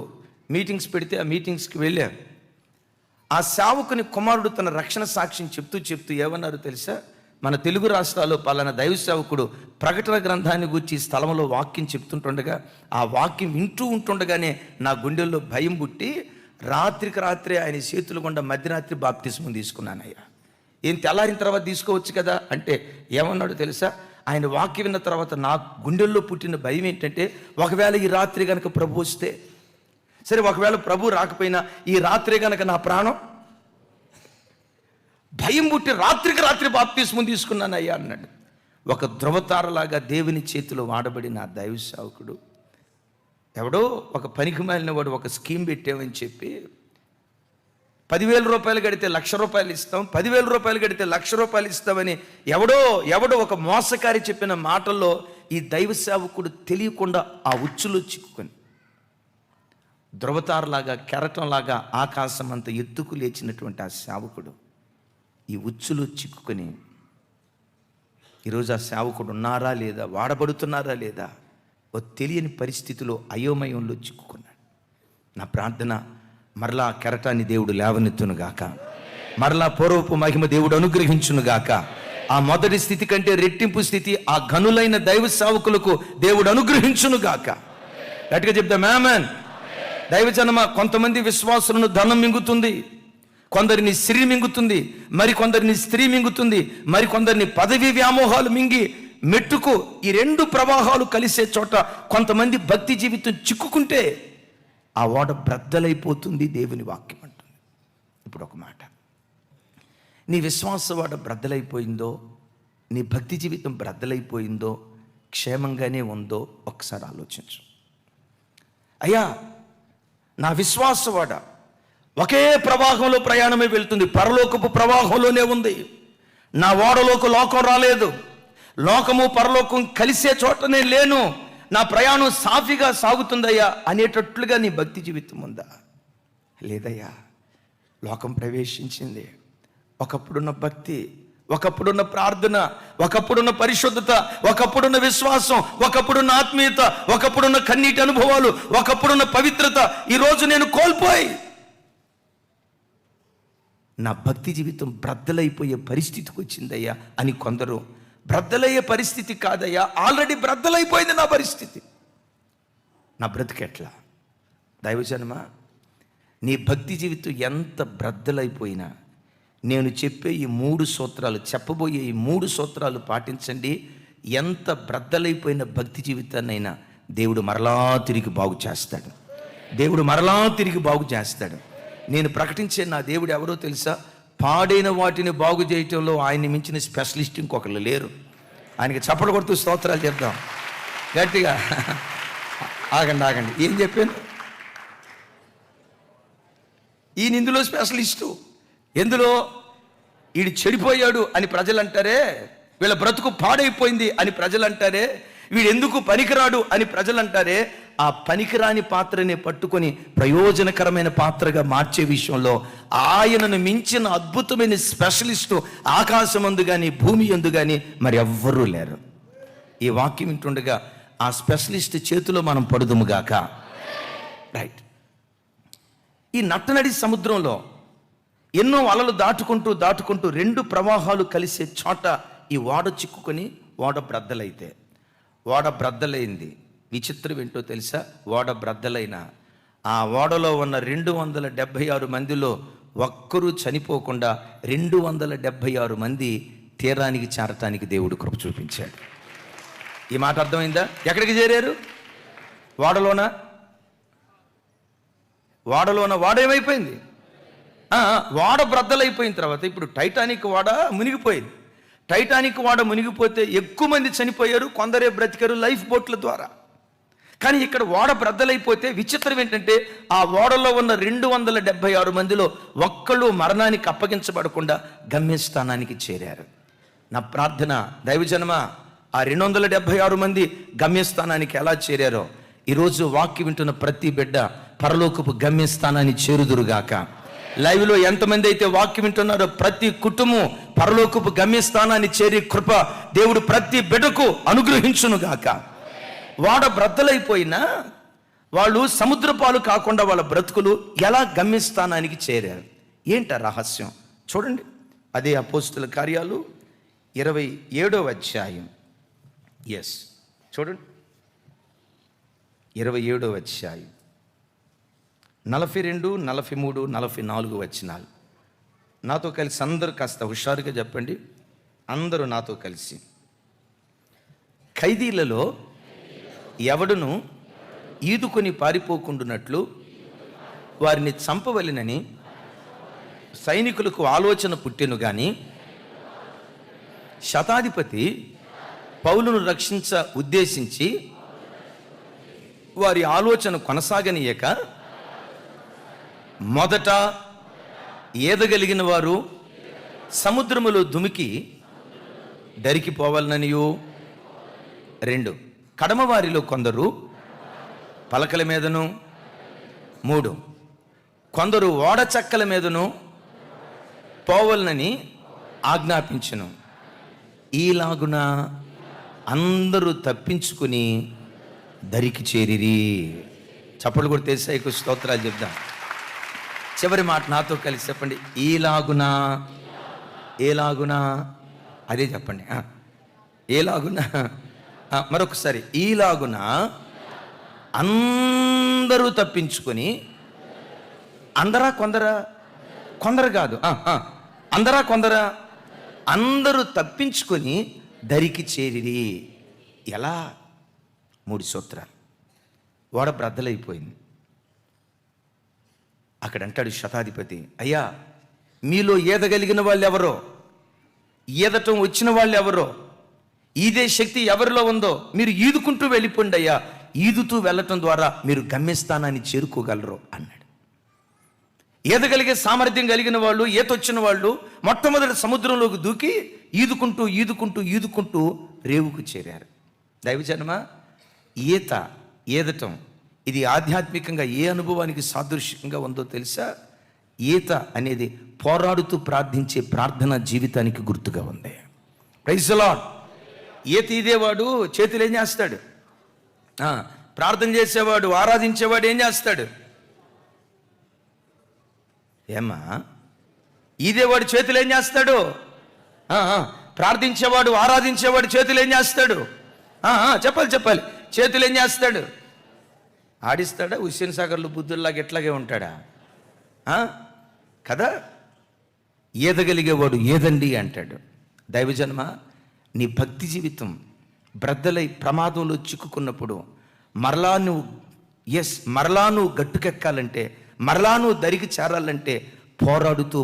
మీటింగ్స్ పెడితే ఆ మీటింగ్స్కి వెళ్ళారు. ఆ సేవకుని కుమారుడు తన రక్షణ సాక్ష్యం చెప్తూ ఏమన్నారు తెలుసా? మన తెలుగు రాష్ట్రాల్లో పలానా దైవ సేవకుడు ప్రకటన గ్రంథాన్ని గురించి స్థలంలో వాక్యం చెప్తుంటుండగా, ఆ వాక్యం వింటూ ఉంటుండగానే నా గుండెల్లో భయం పుట్టి రాత్రికి రాత్రే ఆయన చేతుల గుండా మధ్యరాత్రి బాప్తిస్మం తీసుకున్నానయ్యా. ఏం తెల్లారిన తర్వాత తీసుకోవచ్చు కదా అంటే ఏమన్నాడు తెలుసా? ఆయన వాక్యం విన్న తర్వాత నా గుండెల్లో పుట్టిన భయం ఏంటంటే, ఒకవేళ ఈ రాత్రి కనుక ప్రభు వస్తే, సరే ఒకవేళ ప్రభు రాకపోయినా ఈ రాత్రి కనుక నా ప్రాణం, భయం పుట్టి రాత్రికి రాత్రి బాప్తిస్మం తీసుకున్నానయ్యా అన్నాడు. ఒక ధృవతారలాగా దేవుని చేతిలో వాడబడిన ఆ దైవ సేవకుడు ఎవడో ఒక పనికి మాలిన వాడు ఒక స్కీమ్ పెట్టామని చెప్పి 10,000 రూపాయలు కడితే ₹1,00,000 ఇస్తాం, 10,000 రూపాయలు కడితే ₹1,00,000 ఇస్తామని ఎవడో ఒక మోసకారి చెప్పిన మాటల్లో ఈ దైవ సేవకుడు తెలియకుండా ఆ ఉచ్చులో చిక్కుకొని ధృవతారలాగా కెరటంలాగా ఆకాశం అంత ఎత్తుకు లేచినటువంటి ఆ సేవకుడు ఈ ఉచ్చులో చిక్కుకొని ఈరోజు ఆ సేవకుడు ఉన్నారా లేదా, వాడబడుతున్నారా లేదా ఓ తెలియని పరిస్థితిలో అయోమయంలో చిక్కుకున్నాడు. నా ప్రార్థన, మరలా కెరటాన్ని దేవుడు లేవనెత్తునుగాక, మరలా పూర్వపు మహిమ దేవుడు అనుగ్రహించునుగాక. ఆ మొదటి స్థితి కంటే రెట్టింపు స్థితి ఆ ఘనులైన దైవ సేవకులకు దేవుడు అనుగ్రహించునుగాక. గట్టిగా చెప్తాం ఆమేన్. దైవజనమ, కొంతమంది విశ్వాసులను ధనం మింగుతుంది, కొందరిని స్త్రీ మింగుతుంది, మరి కొందరిని స్త్రీ మింగుతుంది, మరి కొందరిని పదవి వ్యామోహాలు మింగి మెట్టుకు ఈ 2 ప్రవాహాలు కలిసే చోట కొంతమంది భక్తి జీవితం చిక్కుకుంటే ఆ ఓడ బ్రద్దలైపోతుంది. దేవుని వాక్యం అంటుంది. ఇప్పుడు ఒక మాట, నీ విశ్వాస ఓడ బ్రద్దలైపోయిందో, నీ భక్తి జీవితం బ్రద్దలైపోయిందో, క్షేమంగానే ఉందో ఒకసారి ఆలోచించు. అయ్యా, నా విశ్వాస ఓడ ఒకే ప్రవాహంలో ప్రయాణమే వెళ్తుంది, పరలోకపు ప్రవాహంలోనే ఉంది. నా ఓడలోకి లోకం రాలేదు, లోకము పరలోకం కలిసే చోటనే లేను, నా ప్రయాణం సాఫీగా సాగుతుందయ్యా అనేటట్లుగా నీ భక్తి జీవితం ఉందా? లేదయ్యా, లోకం ప్రవేశించింది. ఒకప్పుడున్న భక్తి, ఒకప్పుడున్న ప్రార్థన, ఒకప్పుడున్న పరిశుద్ధత, ఒకప్పుడున్న విశ్వాసం, ఒకప్పుడున్న ఆత్మీయత, ఒకప్పుడున్న కన్నీటి అనుభవాలు, ఒకప్పుడున్న పవిత్రత ఈరోజు నేను కోల్పోయి నా భక్తి జీవితం బ్రద్దలైపోయే పరిస్థితికి వచ్చిందయ్యా అని కొందరు. బ్రద్దలయ్యే పరిస్థితి కాదయ్యా, ఆల్రెడీ బ్రద్దలైపోయింది నా పరిస్థితి, నా బ్రతికెట్లా? దైవజనమా, నీ భక్తి జీవితం ఎంత బ్రద్దలైపోయినా నేను చెప్పే ఈ 3 సూత్రాలు, చెప్పబోయే ఈ 3 సూత్రాలు పాటించండి. ఎంత బ్రద్దలైపోయిన భక్తి జీవితాన్నైనా దేవుడు మరలా తిరిగి బాగు చేస్తాడు. దేవుడు మరలా తిరిగి బాగు చేస్తాడు. నేను ప్రకటించే నా దేవుడు ఎవరో తెలుసా? పాడైన వాటిని బాగు చేయటంలో ఆయన్ని మించిన స్పెషలిస్ట్ ఇంకొకరు లేరు. ఆయనకి చప్పట్లు కొడుతూ స్తోత్రాలు చెప్దాం గట్టిగా. ఆగండి, ఏం చెప్పాను? ఈయన ఇందులో స్పెషలిస్టు. ఎందులో? వీడు చెడిపోయాడు అని ప్రజలు అంటారే, వీళ్ళ బ్రతుకు పాడైపోయింది అని ప్రజలు అంటారే, వీడు ఎందుకు పనికిరాడు అని ప్రజలు అంటారే, ఆ పనికిరాని పాత్రని పట్టుకొని ప్రయోజనకరమైన పాత్రగా మార్చే విషయంలో ఆయనను మించిన అద్భుతమైన స్పెషలిస్టు ఆకాశమందు కానీ భూమి యందు కానీ మరి ఎవ్వరూ లేరు. ఈ వాక్యం వింటుండగా ఆ స్పెషలిస్ట్ చేతిలో మనం పడుదుముగాక. రైట్. ఈ నట్టనడి సముద్రంలో ఎన్నో అలలు దాటుకుంటూ 2 ప్రవాహాలు కలిసే చోట ఈ ఓడ చిక్కుకొని ఓడ బ్రద్దలైతే, ఓడ బ్రద్దలైంది. విచిత్రం ఏంటో తెలుసా? ఓడ బ్రద్దలైన ఆ ఓడలో ఉన్న 276 మందిలో ఒక్కరూ చనిపోకుండా 276 మంది తీరానికి చేరటానికి దేవుడు కృప చూపించాడు. ఈ మాట అర్థమైందా? ఎక్కడికి చేరారు? ఓడలోన వాడేమైపోయింది? ఓడ బ్రద్దలైపోయిన తర్వాత ఇప్పుడు టైటానిక్ ఓడ మునిగిపోయింది. టైటానిక్ ఓడ మునిగిపోతే ఎక్కువ మంది చనిపోయారు, కొందరే బ్రతికారు లైఫ్ బోట్ల ద్వారా. కానీ ఇక్కడ ఓడ బ్రద్దలైపోతే విచిత్రం ఏంటంటే ఆ ఓడలో ఉన్న 276 మందిలో ఒక్కళ్ళు మరణానికి అప్పగించబడకుండా గమ్యస్థానానికి చేరారు. నా ప్రార్థన, దైవజనమ, ఆ 276 మంది గమ్యస్థానానికి ఎలా చేరారో ఈరోజు వాక్యం వింటున్న ప్రతి బిడ్డ పరలోకపు గమ్యస్థానాన్ని చేరుదురుగాక. లైవ్లో ఎంతమంది అయితే వాక్యం వింటున్నారో ప్రతి కుటుంబం పరలోకపు గమ్యస్థానాన్ని చేరే కృప దేవుడు ప్రతి బిడ్డకు అనుగ్రహించునుగాక. ఓడ బ్రద్దలైపోయినా వాళ్ళు సముద్రపాలు కాకుండా వాళ్ళ బ్రతుకులు ఎలా గమ్యస్థానానికి చేరారు? ఏంట రహస్యం? చూడండి, అదే అపోస్తుల కార్యాలు 27వ అధ్యాయం. చూడండి, 27వ అధ్యాయం 42, 43, 44 వచనాలు. నాతో కలిసి అందరూ కాస్త హుషారుగా చెప్పండి. అందరూ నాతో కలిసి. ఖైదీలలో ఎవడును ఈదుకొని పారిపోకుండునట్లు వారిని చంపవలెనని సైనికులకు ఆలోచన పుట్టెను గాని శతాధిపతి పౌలును రక్షించ ఉద్దేశించి వారి ఆలోచన కొనసాగనీయక మొదట ఈదగలిగిన వారు సముద్రములో దుమికి దరికిపోవాలననియు, 2 కడమ వారిలో కొందరు పలకల మీదను, 3 కొందరు ఓడ చెక్కల మీదను పోవలనని ఆజ్ఞాపించెను. ఈలాగున అందరూ తప్పించుకుని దరికి చేరిరి. చప్పట్లు కొడితే యేసయ్యకు స్తోత్రాలు చెప్దాం. చివరి మాట నాతో కలిసి చెప్పండి. ఈలాగునా, ఏలాగునా, అదే చెప్పండి. ఏలాగునా, మరొకసారి. ఈలాగున అందరూ తప్పించుకొని, అందరా కొందరా? కొందరు కాదు, అందరా కొందరా? అందరూ తప్పించుకొని దరికి చేరిరి. ఎలా? 3 సూత్రాలు. ఓడ బ్రద్దలైపోయింది. అక్కడ అంటాడు శతాధిపతి, అయ్యా మీలో ఈదగలిగిన వాళ్ళు ఎవరో, ఈదటం వచ్చిన వాళ్ళు ఎవరో, ఈదే శక్తి ఎవరిలో ఉందో మీరు ఈదుకుంటూ వెళ్ళిపోండి అయ్యా, ఈదుతూ వెళ్ళటం ద్వారా మీరు గమ్యస్థానాన్ని చేరుకోగలరు అన్నాడు. ఈదగలిగే సామర్థ్యం కలిగిన వాళ్ళు, ఈతొచ్చిన వాళ్ళు మొట్టమొదటి సముద్రంలోకి దూకి ఈదుకుంటూ ఈదుకుంటూ ఈదుకుంటూ రేవుకు చేరారు. దైవజనమ, ఈదటం ఇది ఆధ్యాత్మికంగా ఏ అనుభవానికి సాదృశ్యంగా ఉందో తెలుసా? ఈత అనేది పోరాడుతూ ప్రార్థించే ప్రార్థనా జీవితానికి గుర్తుగా ఉంది. Praise the Lord. ఈత ఇదేవాడు చేతులు ఏం చేస్తాడు? ప్రార్థన చేసేవాడు, ఆరాధించేవాడు ఏం చేస్తాడు? ఏమ్మా, ఇదేవాడు చేతులు ఏం చేస్తాడు? ప్రార్థించేవాడు, ఆరాధించేవాడు చేతులు ఏం చేస్తాడు? చెప్పాలి. చేతులు ఏం చేస్తాడు? ఆడిస్తాడా? హుస్సేన్ సాగర్లో బుద్ధుల్లాగా ఎట్లాగే ఉంటాడా? కదా. ఈదగలిగేవాడు ఏదండి అంటాడు. దైవజన్మ, నీ భక్తి జీవితం బ్రద్దలై ప్రమాదంలో చిక్కుకున్నప్పుడు మరలా నువ్వు గట్టుకెక్కాలంటే, మరలా నువ్వు దరికి చేరాలంటే పోరాడుతూ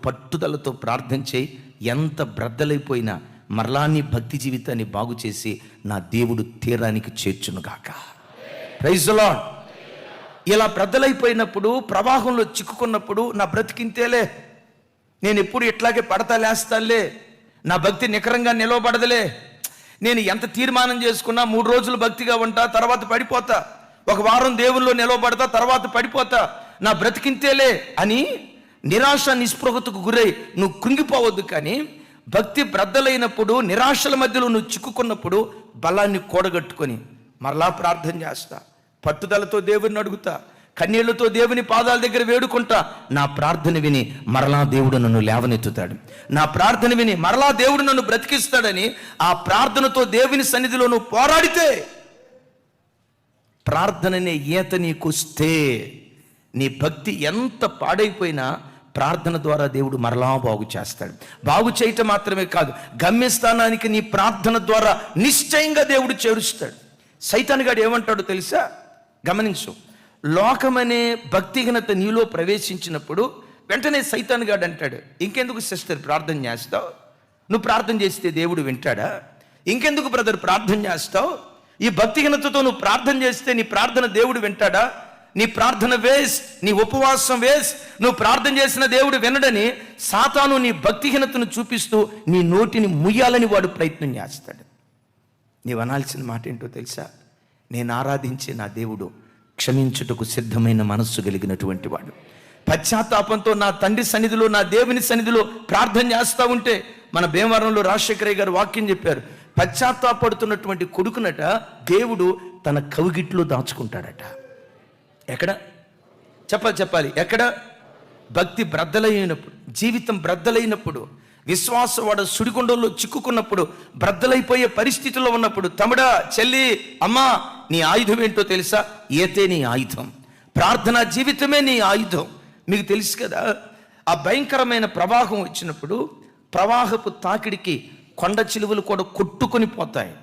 పట్టుదలతో ప్రార్థన చేయి. ఎంత బ్రద్దలైపోయినా మరలా నీ భక్తి జీవితాన్ని బాగు చేసి నా దేవుడు తీరానికి చేర్చునుగాక. Praise the lord. ఇలా బ్రద్దలైపోయినప్పుడు, ప్రవాహంలో చిక్కుకున్నప్పుడు, నా బ్రతికింతేలే, నేను ఎప్పుడు ఇట్లాగే పడతా లేస్తానులే, నా భక్తి నికరంగా నిలవబడదులే, నేను ఎంత తీర్మానం చేసుకున్నా 3 రోజులు భక్తిగా ఉంటా, తర్వాత పడిపోతా, 1 వారం దేవుల్లో నిలవబడతా, తర్వాత పడిపోతా, నా బ్రతికింతేలే అని నిరాశ నిస్పృహతకు గురై నువ్వు కృంగిపోవద్దు. కానీ భక్తి బ్రద్దలైనప్పుడు, నిరాశల మధ్యలో నువ్వు చిక్కుకున్నప్పుడు బలాన్ని కూడగట్టుకొని మరలా ప్రార్థన చేస్తా, పట్టుదలతో దేవుని అడుగుతా, కన్నీళ్లతో దేవుని పాదాల దగ్గర వేడుకుంటా. నా ప్రార్థన విని మరలా దేవుడు నన్ను లేవనెత్తుతాడు, నా ప్రార్థన విని మరలా దేవుడు నన్ను బ్రతికిస్తాడని ఆ ప్రార్థనతో దేవుని సన్నిధిలో నువ్వు పోరాడితే, ప్రార్థననే ఈత నీకొస్తే, నీ భక్తి ఎంత పాడైపోయినా ప్రార్థన ద్వారా దేవుడు మరలా బాగు చేస్తాడు. బాగు చేయటం మాత్రమే కాదు, గమ్యస్థానానికి నీ ప్రార్థన ద్వారా నిశ్చయంగా దేవుడు చేరుస్తాడు. సైతాను గాడు ఏమంటాడో తెలుసా? గమనించు. లోకమనే భక్తిహీనత నీలో ప్రవేశించినప్పుడు వెంటనే సైతాను గాడు అంటాడు, ఇంకెందుకు సిస్టర్ ప్రార్థన చేస్తావు? నువ్వు ప్రార్థన చేస్తే దేవుడు వింటాడా? ఇంకెందుకు బ్రదర్ ప్రార్థన చేస్తావు? ఈ భక్తిహీనతతో నువ్వు ప్రార్థన చేస్తే నీ ప్రార్థన దేవుడు వింటాడా? నీ ప్రార్థన వేస్ట్, నీ ఉపవాసం వేస్ట్, నువ్వు ప్రార్థన చేసిన దేవుడు వినడని సాతాను నీ భక్తిహీనతను చూపిస్తూ నీ నోటిని ముయ్యాలని వాడు ప్రయత్నం చేస్తాడు. నీవు అనాల్సిన మాట ఏంటో తెలుసా? నేను ఆరాధించే నా దేవుడు క్షమించుటకు సిద్ధమైన మనస్సు కలిగినటువంటి వాడు. పశ్చాత్తాపంతో నా తండ్రి సన్నిధిలో, నా దేవుని సన్నిధిలో ప్రార్థన చేస్తూ ఉంటే, మన భీమవరంలో రాజశేఖరయ్య గారు వాక్యం చెప్పారు, పశ్చాత్తాపడుతున్నటువంటి కొడుకునట దేవుడు తన కవిగిట్లో దాచుకుంటాడట. ఎక్కడ? చెప్పాలి ఎక్కడ? భక్తి బ్రద్దలైనప్పుడు, జీవితం బ్రద్దలైనప్పుడు, విశ్వాసం వాడు సుడిగుండంలో చిక్కుకున్నప్పుడు, బ్రద్దలైపోయే పరిస్థితిలో ఉన్నప్పుడు, తమ్ముడా, చెల్లి, అమ్మా, నీ ఆయుధం ఏంటో తెలుసా? ఏతే నీ ఆయుధం. ప్రార్థనా జీవితమే నీ ఆయుధం. మీకు తెలుసు కదా, ఆ భయంకరమైన ప్రవాహం వచ్చినప్పుడు ప్రవాహపు తాకిడికి కొండ చిలువలు కూడా కొట్టుకొని పోతాయి.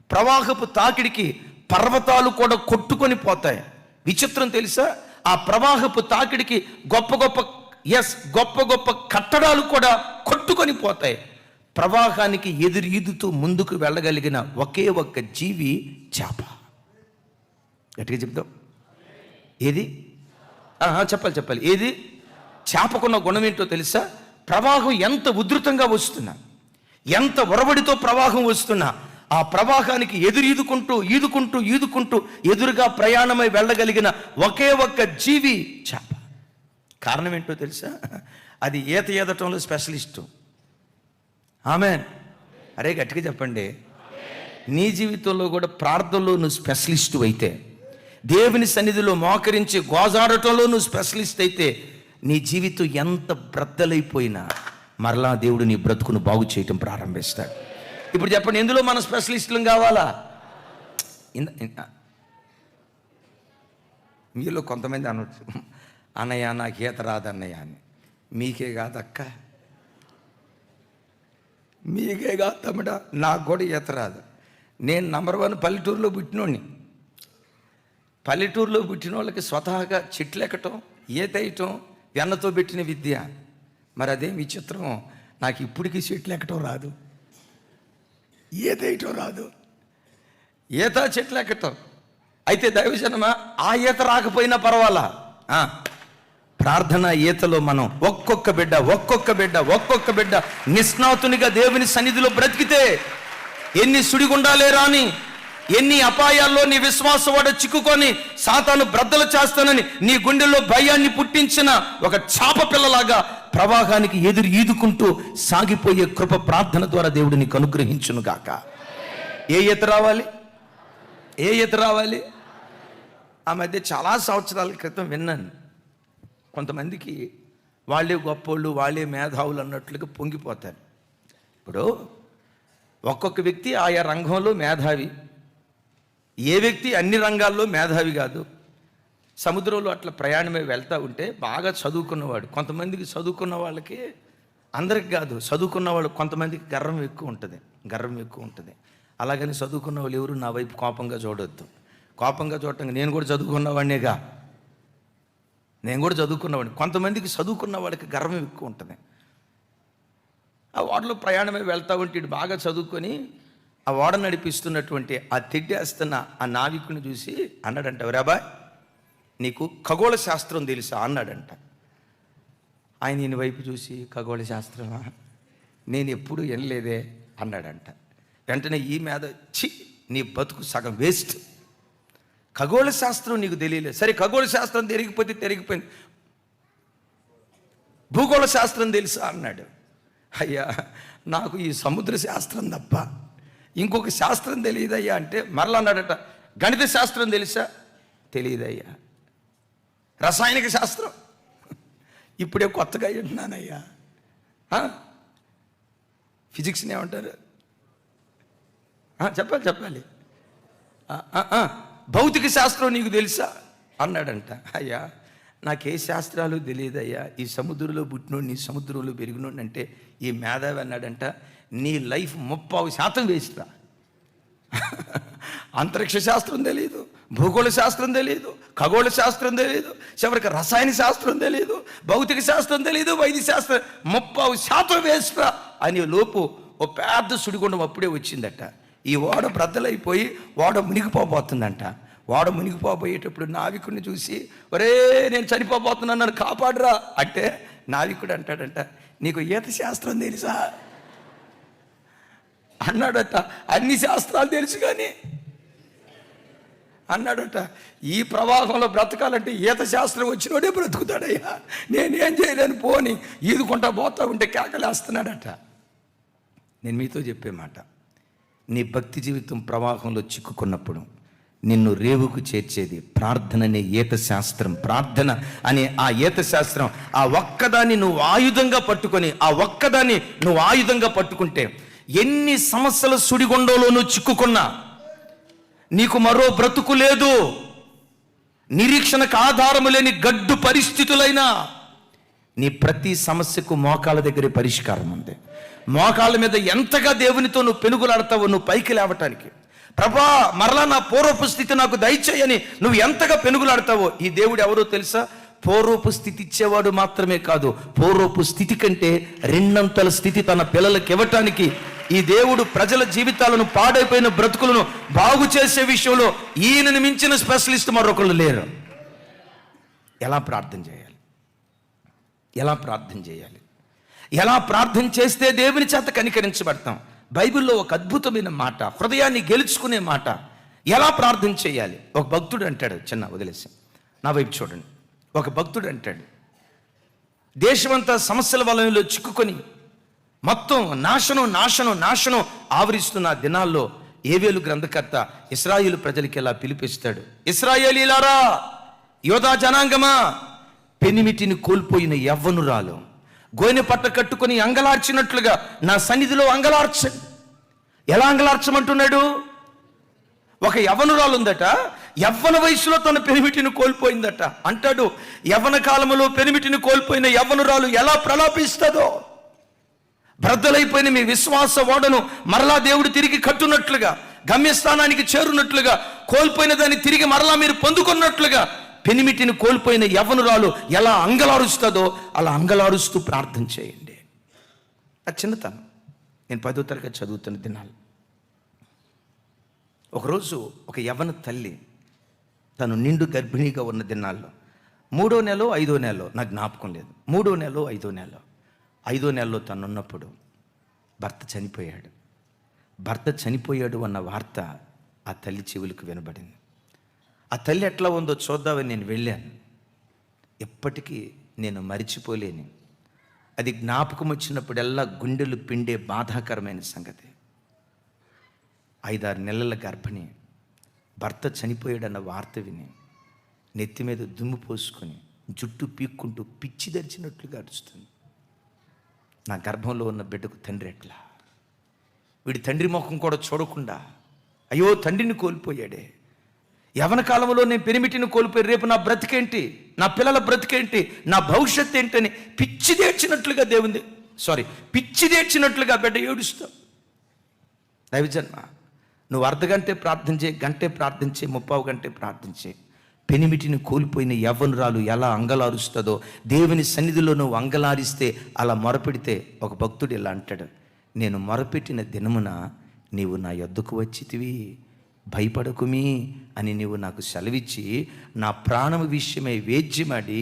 ప్రవాహపు తాకిడికి పర్వతాలు కూడా కొట్టుకొని పోతాయి. విచిత్రం తెలుసా? ఆ ప్రవాహపు తాకిడికి గొప్ప గొప్ప కట్టడాలు కూడా కొట్టుకొని పోతాయి. ప్రవాహానికి ఎదురీదుతూ ముందుకు వెళ్ళగలిగిన ఒకే ఒక్క జీవి చేప. గట్టిగా చెప్తాం. ఏది? చెప్పాలి. ఏది? చేపకున్న గుణం ఏంటో తెలుసా? ప్రవాహం ఎంత ఉధృతంగా వస్తున్నా, ఎంత ఒరవడితో ప్రవాహం వస్తున్నా, ఆ ప్రవాహానికి ఈదుకుంటూ ఎదురుగా ప్రయాణమై వెళ్ళగలిగిన ఒకే ఒక్క జీవి చేప. కారణం ఏంటో తెలుసా? అది ఈదటంలో స్పెషలిస్టు. ఆమేన్. అరే గట్టిగా చెప్పండి. నీ జీవితంలో కూడా ప్రార్థనలో నువ్వు స్పెషలిస్టు అయితే, దేవుని సన్నిధిలో మోకరించి గోజాడటంలో నువ్వు స్పెషలిస్ట్ అయితే, నీ జీవితం ఎంత బ్రద్దలైపోయినా మరలా దేవుడు నీ బ్రతుకును బాగు చేయటం ప్రారంభిస్తాడు. ఇప్పుడు చెప్పండి, ఎందులో మన స్పెషలిస్టులు కావాలా? మీలో కొంతమంది అనొచ్చు, అన్నయ్య నాకు ఈత రాదన్నయ్య అని. మీకే కాదక్క, మీకే కాదు తమ్ముడా, నాకు కూడా ఈత రాదు. నేను నంబర్ 1 పల్లెటూరులో పుట్టినోడిని. పల్లెటూరులో పుట్టిన వాళ్ళకి స్వతహాగా చెట్లు ఎక్కటం, ఈత వేయటం వెన్నతో పెట్టిన విద్య. మరి అదేం విచిత్రం, నాకు ఇప్పటికీ చెట్లు ఎక్కటం రాదు, ఈత వేయటం రాదు. ఈత చెట్లు ఎక్కటం అయితే దైవజనమా, ఆ ఈత రాకపోయినా పర్వాలా, ప్రార్థన ఈతలో మనం ఒక్కొక్క బిడ్డ నిష్ణాతునిగా దేవుని సన్నిధిలో బ్రతికితే, ఎన్ని సుడిగుండాలే రాని, ఎన్ని అపాయాల్లో నీ విశ్వాసం వాడు చిక్కుకొని సాతాను బ్రద్దలు చేస్తానని నీ గుండెల్లో భయాన్ని పుట్టించిన ఒక చాప పిల్లలాగా ప్రవాహానికి ఈదుకుంటూ సాగిపోయే కృప ప్రార్థన ద్వారా దేవుడు నీకు అనుగ్రహించును గాక. ఏ ఈత రావాలి? ఆ మధ్య చాలా సంవత్సరాల క్రితం విన్నాను, కొంతమందికి వాళ్ళే గొప్పోళ్ళు, వాళ్ళే మేధావులు అన్నట్లుగా పొంగిపోతారు. ఇప్పుడు ఒక్కొక్క వ్యక్తి ఆయా రంగంలో మేధావి, ఏ వ్యక్తి అన్ని రంగాల్లో మేధావి కాదు. సముద్రంలో అట్లా ప్రయాణమై వెళ్తూ ఉంటే బాగా చదువుకున్నవాడు, కొంతమందికి చదువుకున్న వాళ్ళకి, అందరికి కాదు, చదువుకున్న వాళ్ళు కొంతమందికి గర్వం ఎక్కువ ఉంటుంది. అలాగని చదువుకున్న వాళ్ళు ఎవరు నా వైపు కోపంగా చూడొద్దు. కోపంగా చూడటం, నేను కూడా చదువుకున్నవాడినేగా, కొంతమందికి చదువుకున్న వాళ్ళకి గర్వం ఎక్కువ ఉంటుంది. ఆ ఓడలో ప్రయాణమై వెళ్తూ ఉంటే ఇటు బాగా చదువుకొని ఆ ఓడ నడిపిస్తున్నటువంటి ఆ తెడ్డేస్తున్న ఆ నావికుని చూసి అన్నాడంట, రాబాయ్ నీకు ఖగోళ శాస్త్రం తెలుసా అన్నాడంట. ఆయన ఈయన వైపు చూసి, ఖగోళ శాస్త్రమా, నేను ఎప్పుడు వినలేదే అన్నాడంట. వెంటనే ఈ మీద, నీ బతుకు సగం వేస్ట్, ఖగోళ శాస్త్రం నీకు తెలియలేదు. సరే ఖగోళ శాస్త్రం తిరిగిపోయింది, భూగోళ శాస్త్రం తెలుసా అన్నాడు. అయ్యా నాకు ఈ సముద్ర శాస్త్రం తప్ప ఇంకొక శాస్త్రం తెలియదయ్యా అంటే, మరలా అన్నాడట, గణిత శాస్త్రం తెలుసా? తెలియదయ్యా. రసాయనిక శాస్త్రం ఇప్పుడే కొత్తగా వింటున్నానయ్యా. ఫిజిక్స్ని ఏమంటారు? చెప్పాలి. భౌతిక శాస్త్రం నీకు తెలుసా అన్నాడంట. అయ్యా నాకే శాస్త్రాలు తెలియదయ్యా, ఈ సముద్రంలో పుట్టినోడు, నీ సముద్రంలో పెరిగినోడు అంటే ఈ మేధావి అన్నాడంట, నీ లైఫ్ 30% వేస్తా. అంతరిక్ష శాస్త్రం తెలియదు, భూగోళ శాస్త్రం తెలియదు, ఖగోళ శాస్త్రం తెలియదు, చివరికి రసాయన శాస్త్రం తెలియదు, భౌతిక శాస్త్రం తెలియదు, వైద్య శాస్త్రం 30% వేస్తా అని లోపు ఓ పెద్ద సుడిగుండం అప్పుడే వచ్చిందట. ఈ ఓడ బ్రద్దలైపోయి ఓడ మునిగిపోబోతుందంట. ఓడ మునిగిపోబోయేటప్పుడు నావికుడిని చూసి, ఒరే నేను చనిపోబోతున్నాను, కాపాడురా అంటే నావికుడు అంటాడంట, నీకు ఈత శాస్త్రం తెలుసా అన్నాడట. అన్ని శాస్త్రాలు తెలుసు కానీ అన్నాడట, ఈ ప్రవాహంలో బ్రతకాలంటే ఈత శాస్త్రం వచ్చినోడే బ్రతుకుతాడయ్యా, నేనేం చేయలేను పోని ఈదుకుంటా పోతా ఉంటే కేకలేస్తున్నాడట. నేను మీతో చెప్పే మాట, నీ భక్తి జీవితం ప్రవాహంలో చిక్కుకున్నప్పుడు నిన్ను రేవుకు చేర్చేది ప్రార్థన అనే ఈత శాస్త్రం. ప్రార్థన అనే ఆ ఈత శాస్త్రం, ఆ ఒక్కదాన్ని నువ్వు ఆయుధంగా పట్టుకుంటే ఎన్ని సమస్యల సుడిగుండంలో నువ్వు చిక్కుకున్నా, నీకు మరో బ్రతుకు లేదు, నిరీక్షణకు ఆధారము లేని గడ్డు పరిస్థితులైనా, నీ ప్రతి సమస్యకు మోకాళ్ళ దగ్గరే పరిష్కారం ఉంది. మోకాళ్ళ మీద ఎంతగా దేవునితో నువ్వు పెనుగులాడతావో నువ్వు పైకి లేవటానికి, ప్రభా మరలా నా పూర్వపు స్థితి నాకు దయచేయని నువ్వు ఎంతగా పెనుగులాడతావో, ఈ దేవుడు ఎవరో తెలుసా? పూర్వపు స్థితి ఇచ్చేవాడు మాత్రమే కాదు, పూర్వపు స్థితి కంటే రెండంతల స్థితి తన పిల్లలకి ఇవ్వటానికి ఈ దేవుడు ప్రజల జీవితాలను, పాడైపోయిన బ్రతుకులను బాగు చేసే విషయంలో ఈయనను మించిన స్పెషలిస్ట్ మరొకళ్ళు లేరు. ఎలా ప్రార్థన చేయాలి? ఎలా ప్రార్థన చేస్తే దేవుని చేత కనికరించబడతాం? బైబిల్లో ఒక అద్భుతమైన మాట, హృదయాన్ని గెలుచుకునే మాట. ఎలా ప్రార్థన చేయాలి? ఒక భక్తుడు అంటాడు, వదిలేసి నా వైపు చూడండి. ఒక భక్తుడు అంటాడు, దేశమంతా సమస్యల వలయంలో చిక్కుకొని మొత్తం నాశనం ఆవరిస్తున్న దినాల్లో ఏవేలు గ్రంథకర్త ఇశ్రాయేలు ప్రజలకి ఎలా పిలిపిస్తాడు, ఇశ్రాయేలీలారా, యోధా జనాంగమా, పెనిమిటిని కోల్పోయిన యవ్వనురాలు గోనె పట్ట కట్టుకొని అంగలార్చినట్లుగా నా సన్నిధిలో అంగలార్చండి. ఎలా అంగలార్చమంటున్నాడు? ఒక యవ్వనురాలు ఉందట, యవ్వన వయసులో తన పెనిమిటిని కోల్పోయిందట. అంటాడు, యవ్వన కాలంలో పెనిమిటిని కోల్పోయిన యవ్వనురాలు ఎలా ప్రలాపిస్తుందో, బ్రద్దలైపోయిన మీ విశ్వాస ఓడను మరలా దేవుడు తిరిగి కట్టున్నట్లుగా, గమ్యస్థానానికి చేరున్నట్లుగా, కోల్పోయిన దాన్ని తిరిగి మరలా మీరు పొందుకున్నట్లుగా పెనిమిటిని కోల్పోయిన యవ్వనురాలు ఎలా అంగలారుస్తుందో అలా అంగలారుస్తూ ప్రార్థన చేయండి. అది చిన్నతనం. నేను 10వ తరగతి చదువుతున్న దినాలు. ఒకరోజు ఒక యవ్వన తల్లి తను నిండు గర్భిణీగా ఉన్న దినాల్లో 3వ నెల 5వ నెల, నాకు జ్ఞాపకం లేదు, 3వ నెల 5వ నెల, 5వ నెలలో తనున్నప్పుడు భర్త చనిపోయాడు అన్న వార్త ఆ తల్లి చెవులకు వినబడింది. ఆ తల్లి ఎట్లా ఉందో చూద్దామని నేను వెళ్ళాను. ఎప్పటికీ నేను మరిచిపోలేని, అది జ్ఞాపకం వచ్చినప్పుడల్లా గుండెలు పిండే బాధాకరమైన సంగతి. 5-6 నెలల గర్భిణి భర్త చనిపోయాడన్న వార్త విని నెత్తి మీద దుమ్ము పోసుకొని జుట్టు పీక్కుంటూ పిచ్చి ధరిచినట్లుగా అరుస్తుంది. నా గర్భంలో ఉన్న బిడ్డకు తండ్రి ఎట్లా? వీడి తండ్రి ముఖం కూడా చూడకుండా, అయ్యో తండ్రిని కోల్పోయాడే, యవన కాలంలో నేను పెనిమిటిని కోల్పోయి రేపు నా బ్రతికేంటి, నా పిల్లల బ్రతికేంటి, నా భవిష్యత్తు ఏంటని పిచ్చి దేడ్చినట్లుగా బిడ్డ ఏడుస్తావు. దైవజన్మ, నువ్వు అర్ధగంటే ప్రార్థన చేయి, గంటే ప్రార్థన చేయి, 30 గంటే ప్రార్థన చేయి. పెనిమిటిని కోల్పోయిన యవ్వనురాలు ఎలా అంగలారుస్తుందో దేవుని సన్నిధిలో నువ్వు అంగలారిస్తే, అలా మొరపెడితే, ఒక భక్తుడు ఇలా అంటాడు, నేను మొరపెట్టిన దినమున నీవు నా యొద్దకు వచ్చితివి, భయపడకుమి అని నీవు నాకు సెలవిచ్చి నా ప్రాణము విషయమై వేద్యమాడి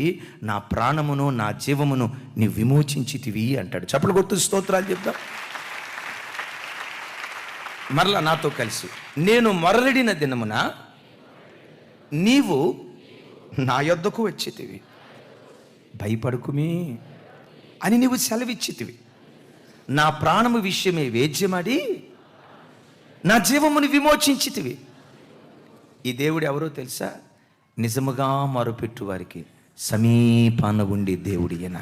నా ప్రాణమును నా జీవమును నీ విమోచించితివి అంటాడు. చప్పలు కొట్టు స్తోత్రాలు చెప్తాం. మరలా నాతో కలిసి, నేను మొరలిడిన దినమున నీవు నా యొద్దకు వచ్చితివి, భయపడకుమి అని నీవు సెలవిచ్చితివి, నా ప్రాణము విషయమే వేద్యమాడి నా జీవముని విమోచించితివి. ఈ దేవుడు ఎవరో తెలుసా? నిజముగా మొరపెట్టు వారికి సమీపాన ఉండే దేవుడు ఈయన.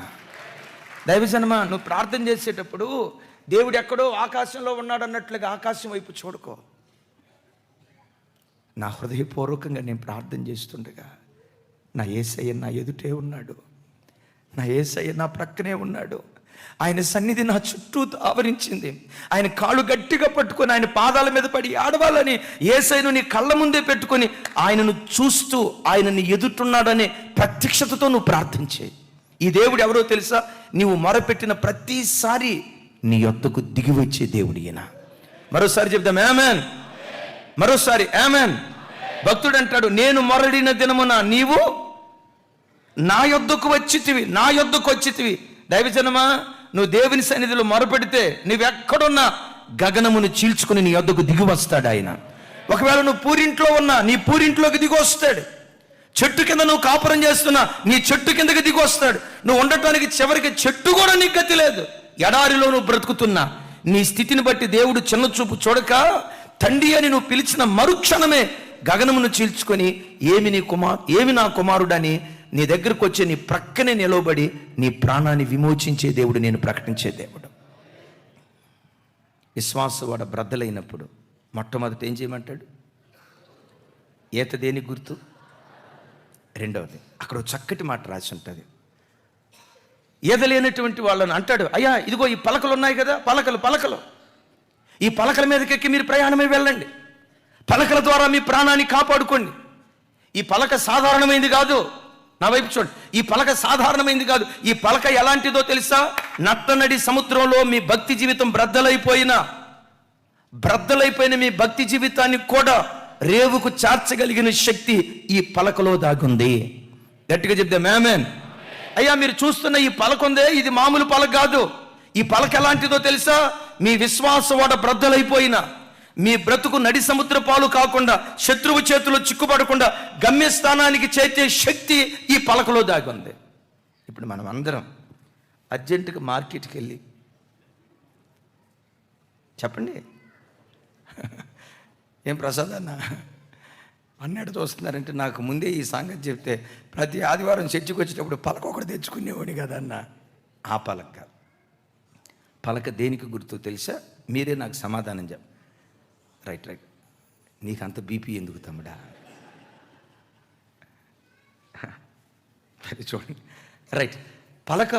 దైవజనమా, నువ్వు ప్రార్థన చేసేటప్పుడు దేవుడు ఎక్కడో ఆకాశంలో ఉన్నాడు అన్నట్లుగా ఆకాశం వైపు చూడుకో. నా హృదయపూర్వకంగా నేను ప్రార్థన చేస్తుండగా నా యేసయ్య నా ఎదుటే ఉన్నాడు, నా యేసయ్య నా ప్రక్కనే ఉన్నాడు. ఆయన సన్నిధి నా చుట్టూ ఆవరించింది. ఆయన కాళ్ళు గట్టిగా పట్టుకొని ఆయన పాదాల మీద పడి ఆడవాళ్ళని, యేసయ్యను నీ కళ్ళ ముందే పెట్టుకొని ఆయనను చూస్తూ ఆయనని ఎదుటున్నాడనే ప్రత్యక్షతతో నువ్వు ప్రార్థించే. ఈ దేవుడు ఎవరో తెలుసా? నీవు మొరపెట్టిన ప్రతిసారి నీ యొద్దకు దిగి వచ్చే దేవుడు ఈయన. మరోసారి చెప్దాం ఆమేన్. మరోసారి ఆమేన్. భక్తుడు అంటాడు, నేను మొరడిన దినమున నీవు నా యొద్దకు వచ్చితివి. దైవజనమా, నువ్వు దేవుని సన్నిధిలో మొరపెడితే నువ్వెక్కడున్నా గగనమును చీల్చుకుని నీ యొద్దకు దిగి వస్తాడు ఆయన. ఒకవేళ నువ్వు పూరింట్లో ఉన్నా నీ పూరింట్లోకి దిగి వస్తాడు. చెట్టు కింద నువ్వు కాపురం చేస్తున్నా నీ చెట్టు కిందకి దిగి వస్తాడు. నువ్వు ఉండటానికి చివరికి చెట్టు కూడా నీకు గతి లేదు, ఎడారిలో నువ్వు బ్రతుకుతున్నా నీ స్థితిని బట్టి దేవుడు చిన్న చూపు చూడక తండ్రి అని నువ్వు పిలిచిన మరుక్షణమే గగనమును చీల్చుకొని ఏమి నా కుమారుడని నీ దగ్గరకు వచ్చి నీ ప్రక్కనే నిలవబడి నీ ప్రాణాన్ని విమోచించే దేవుడు, నేను ప్రకటించే దేవుడు. విశ్వాసవాడ బ్రద్దలైనప్పుడు మొట్టమొదటి ఏం చేయమంటాడు? ఈత దేనికి గుర్తు? రెండవది, అక్కడ చక్కటి మాట రాసి ఉంటుంది. ఈత లేనటువంటి వాళ్ళని అంటాడు, అయ్యా ఇదిగో ఈ పలకలు ఉన్నాయి కదా, పలకలు ఈ పలకల మీదకి ఎక్కి మీరు ప్రయాణమే వెళ్ళండి, పలకల ద్వారా మీ ప్రాణాన్ని కాపాడుకోండి. ఈ పలక సాధారణమైంది కాదు, నా వైపు చూడండి, ఈ పలక సాధారణమైంది కాదు. ఈ పలక ఎలాంటిదో తెలుసా? నట్టనడి సముద్రంలో మీ భక్తి జీవితం బ్రద్దలైపోయిన మీ భక్తి జీవితాన్ని కూడా రేవుకు చేర్చగలిగిన శక్తి ఈ పలకలో దాగుంది. గట్టిగా చెప్తే ఆమేన్. అయ్యా మీరు చూస్తున్న ఈ పలక ఉందే, ఇది మామూలు పలక కాదు. ఈ పలక ఎలాంటిదో తెలుసా? మీ విశ్వాసవాడ బ్రద్దలైపోయిన మీ బ్రతుకు నడి సముద్ర పాలు కాకుండా, శత్రువు చేతిలో చిక్కుపడకుండా గమ్యస్థానానికి చేర్చే శక్తి ఈ పలకలో దాగుంది. ఇప్పుడు మనం అందరం అర్జెంటుగా మార్కెట్కి వెళ్ళి చెప్పండి, ఏం ప్రసాద్ అన్న అన్నట్టు చూస్తున్నారంటే, నాకు ముందే ఈ సంగతి చెప్తే ప్రతి ఆదివారం చర్చికి వచ్చేటప్పుడు పలక ఒకటి తెచ్చుకునేవాడిని కదన్న. ఆ పలక దేనికి గుర్తు తెలుసా? మీరే నాకు సమాధానం చెప్ప. రైట్ నీకు అంత బీపీ ఎందుకు తమ్ముడా? చూడండి, రైట్, పలక.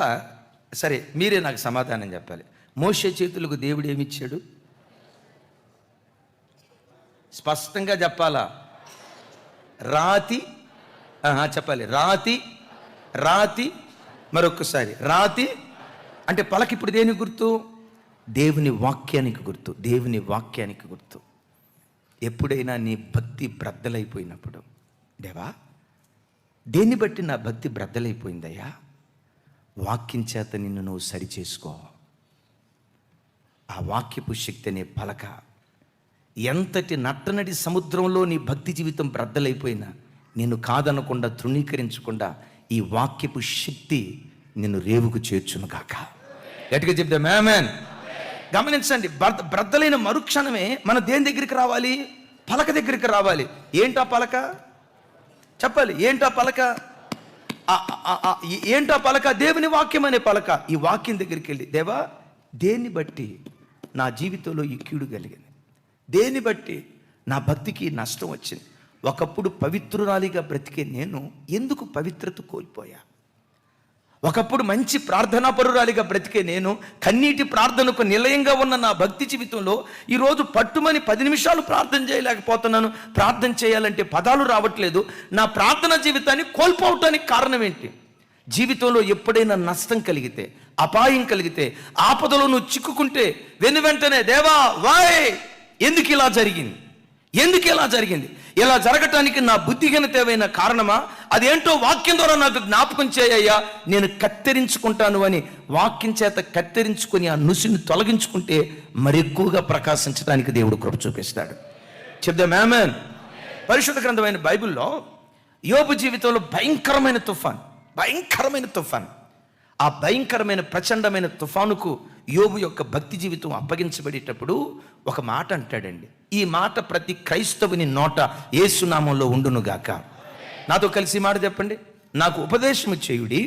సరే మీరే నాకు సమాధానం చెప్పాలి. మోషే చేతులకు దేవుడు ఏమిచ్చాడు? స్పష్టంగా చెప్పాలా? రాతి. చెప్పాలి, రాతి. మరొకసారి రాతి అంటే పలక ఇప్పుడు దేనికి గుర్తు? దేవుని వాక్యానికి గుర్తు. ఎప్పుడైనా నీ భక్తి బ్రద్దలైపోయినప్పుడు, దేవా దేన్ని బట్టి నా భక్తి బ్రద్దలైపోయిందయ్యా, వాక్యం చేత నిన్ను నువ్వు సరిచేసుకో. ఆ వాక్యపు శక్తి అనే పలక ఎంతటి నట్టనడి సముద్రంలో నీ భక్తి జీవితం బ్రద్దలైపోయినా నిన్ను కాదనకుండా, తృణీకరించకుండా ఈ వాక్యపు శక్తి నిన్ను రేవుకు చేర్చును గాక. గట్టిగా చెప్తాం ఆమేన్. గమనించండి, బ్రద్దలైన మరుక్షణమే మన దేని దగ్గరికి రావాలి? పలక దగ్గరికి రావాలి. ఏంటా పలక? చెప్పాలి, ఏంటా పలక? ఏంటా పలక? దేవుని వాక్యం అనే పలక. ఈ వాక్యం దగ్గరికి వెళ్ళి, దేవా దేన్ని బట్టి నా జీవితంలో ఈ కీడు కలిగింది, దేన్ని బట్టి నా భక్తికి నష్టం వచ్చింది, ఒకప్పుడు పవిత్రురాలిగా బ్రతికే నేను ఎందుకు పవిత్రత కోల్పోయా, ఒకప్పుడు మంచి ప్రార్థనాపరురాలిగా బ్రతికే నేను కన్నీటి ప్రార్థనకు నిలయంగా ఉన్న నా భక్తి జీవితంలో ఈరోజు పట్టుమని 10 నిమిషాలు ప్రార్థన చేయలేకపోతున్నాను, ప్రార్థన చేయాలంటే పదాలు రావట్లేదు. నా ప్రార్థన జీవితాన్ని కోల్పోవటానికి కారణం ఏంటి? జీవితంలో ఎప్పుడైనా నష్టం కలిగితే, అపాయం కలిగితే, ఆపదలో నువ్వు చిక్కుకుంటే వెంటనే దేవా వాయ్ ఎందుకు ఇలా జరిగింది, ఇలా జరగటానికి నా బుద్ధిహీనత ఏమైనా కారణమా? అదేంటో వాక్యం ద్వారా నాకు జ్ఞాపకం చేయయ్యా, నేను కత్తిరించుకుంటాను అని వాక్యం చేత కత్తిరించుకొని ఆ నుసిని తొలగించుకుంటే మరి ఎక్కువగా ప్రకాశించడానికి దేవుడు కృప చూపిస్తాడు. చెప్దాం ఆమేన్. పరిశుద్ధ గ్రంథమైన బైబిల్లో యోబు జీవితంలో భయంకరమైన తుఫాన్, ఆ భయంకరమైన ప్రచండమైన తుఫానుకు యోబు యొక్క భక్తి జీవితం అప్పగించబడేటప్పుడు ఒక మాట అంటాడండి. ఈ మాట ప్రతి క్రైస్తవుని నోట యేసు నామములో ఉండునుగాక. నాతో కలిసి మాట చెప్పండి, నాకు ఉపదేశము చేయుడి.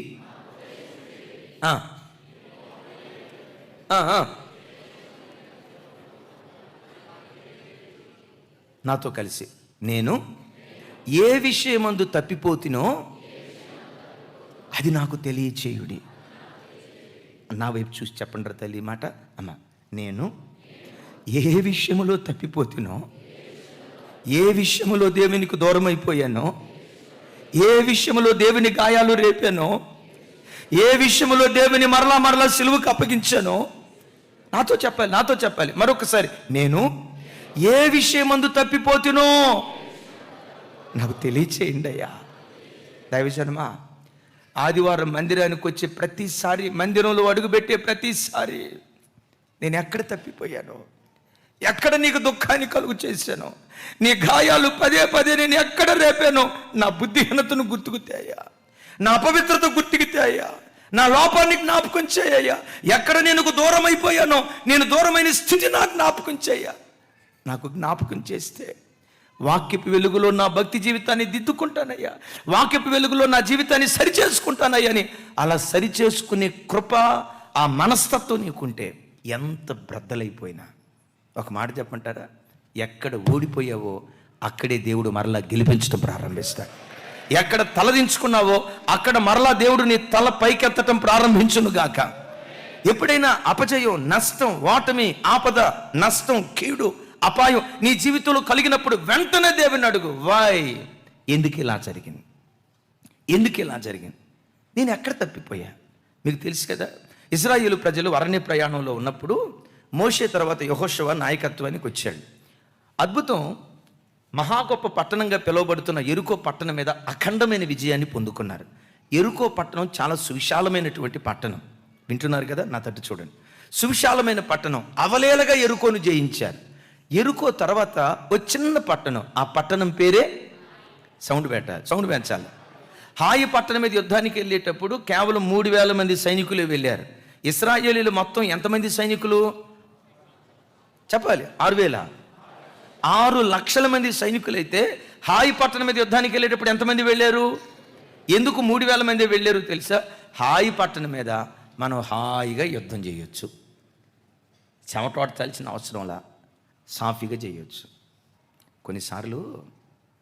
నాతో కలిసి, నేను ఏ విషయమందు తప్పిపోతినో అది నాకు తెలియచేయుడి. నా వైపు చూసి చెప్పండి రా తల్లి మాట. అమ్మ, నేను ఏ విషయములో తప్పిపోతునో, ఏ విషయములో దేవునికి దూరం అయిపోయానో, ఏ విషయములో దేవుని గాయాలు రేపానో, ఏ విషయములో దేవుని మరలా సిలువకు అప్పగించానో నాతో చెప్పాలి. మరొకసారి, నేను ఏ విషయమందు తప్పిపోతునో నాకు తెలియచేయండి అయ్యా. దైవజనమా, ఆదివారం మందిరానికి వచ్చే ప్రతిసారి, మందిరంలో అడుగుపెట్టే ప్రతిసారి నేను ఎక్కడ తప్పిపోయాను, ఎక్కడ నీకు దుఃఖాన్ని కలుగు చేశాను, నీ గాయాలు పదే నేను ఎక్కడ రేపానో నా బుద్ధిహీనతను గుర్తుకుతాయ్యా, నా అపవిత్రత గుర్తుకుతాయ్యా, నా లోపాన్ని జ్ఞాపకం చేయ్యా, ఎక్కడ నేను దూరం అయిపోయానో, నేను దూరమైన స్థితి నాకు జ్ఞాపకం చేయ. నాకు జ్ఞాపకం చేస్తే వాక్యపు వెలుగులో నా భక్తి జీవితాన్ని దిద్దుకుంటానయ్యా, వాక్యపు వెలుగులో నా జీవితాన్ని సరిచేసుకుంటానయ్యా అని అలా సరిచేసుకునే కృప, ఆ మనస్తత్వం నీకుంటే ఎంత బ్రద్దలైపోయినా, ఒక మాట చెప్పంటారా, ఎక్కడ ఓడిపోయావో అక్కడే దేవుడు మరలా గెలిపించడం ప్రారంభిస్తాడు. ఎక్కడ తలదించుకున్నావో అక్కడ మరలా దేవుడు నీ తల పైకెత్తటం ప్రారంభించునుగాక. ఎప్పుడైనా అపజయం, నష్టం, ఓటమి, ఆపద, నష్టం, కీడు, అపాయం నీ జీవితంలో కలిగినప్పుడు వెంటనే దేవుని అడుగు, వై, ఎందుకు ఇలా జరిగింది, ఎందుకు ఇలా జరిగింది, నేను ఎక్కడ తప్పిపోయా. మీకు తెలుసు కదా, ఇశ్రాయేలు ప్రజలు అరణ్య ప్రయాణంలో ఉన్నప్పుడు మోషే తర్వాత యెహోషువ నాయకత్వానికి వచ్చాడు. అద్భుతం, మహా గొప్ప పట్టణంగా పిలువబడుతున్న యెరికో పట్టణం మీద అఖండమైన విజయాన్ని పొందుకున్నారు. యెరికో పట్టణం చాలా సువిశాలమైనటువంటి పట్టణం. వింటున్నారు కదా, నా తట్టు చూడండి. సువిశాలమైన పట్టణం, అవలేలగా యెరికోను జయించారు. యెరికో తర్వాత ఒక చిన్న పట్టణం, ఆ పట్టణం పేరే సౌండ్ పెంచాలి. హాయి పట్టణం మీద యుద్ధానికి వెళ్ళేటప్పుడు కేవలం 3,000 మంది సైనికులే వెళ్ళారు. ఇశ్రాయేలీలు మొత్తం ఎంతమంది సైనికులు చెప్పాలి? 6 లక్షల మంది సైనికులైతే హాయి పట్టణం మీద యుద్ధానికి వెళ్ళేటప్పుడు ఎంతమంది వెళ్ళారు? ఎందుకు 3,000 మంది వెళ్ళారు తెలుసా? హాయి పట్టణం మీద మనం హాయిగా యుద్ధం చేయొచ్చు, చెమటోడ్చాల్సిన అవసరంలా సాఫీగా చేయొచ్చు. కొన్నిసార్లు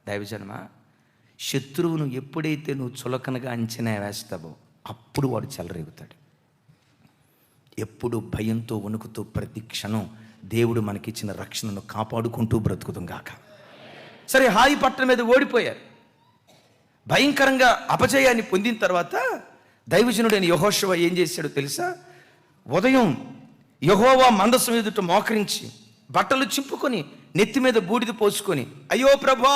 దైవజనమ, శత్రువును ఎప్పుడైతే నువ్వు చులకనగా అంచనా వేస్తావో అప్పుడు వాడు చెలరేగుతాడు. ఎప్పుడు భయంతో వణుకుతూ ప్రతి క్షణం దేవుడు మనకిచ్చిన రక్షణను కాపాడుకుంటూ బ్రతుకుతాం గాక. సరే, హాయి పట్టణం మీద ఓడిపోయారు. భయంకరంగా అపజయాన్ని పొందిన తర్వాత దైవజనుడైన యెహోషువ ఏం చేశాడో తెలుసా? ఉదయం యెహోవా మందసం ఎదుట మోకరించి బట్టలు చింపుకొని నెత్తి మీద బూడిద పోసుకొని, అయ్యో ప్రభా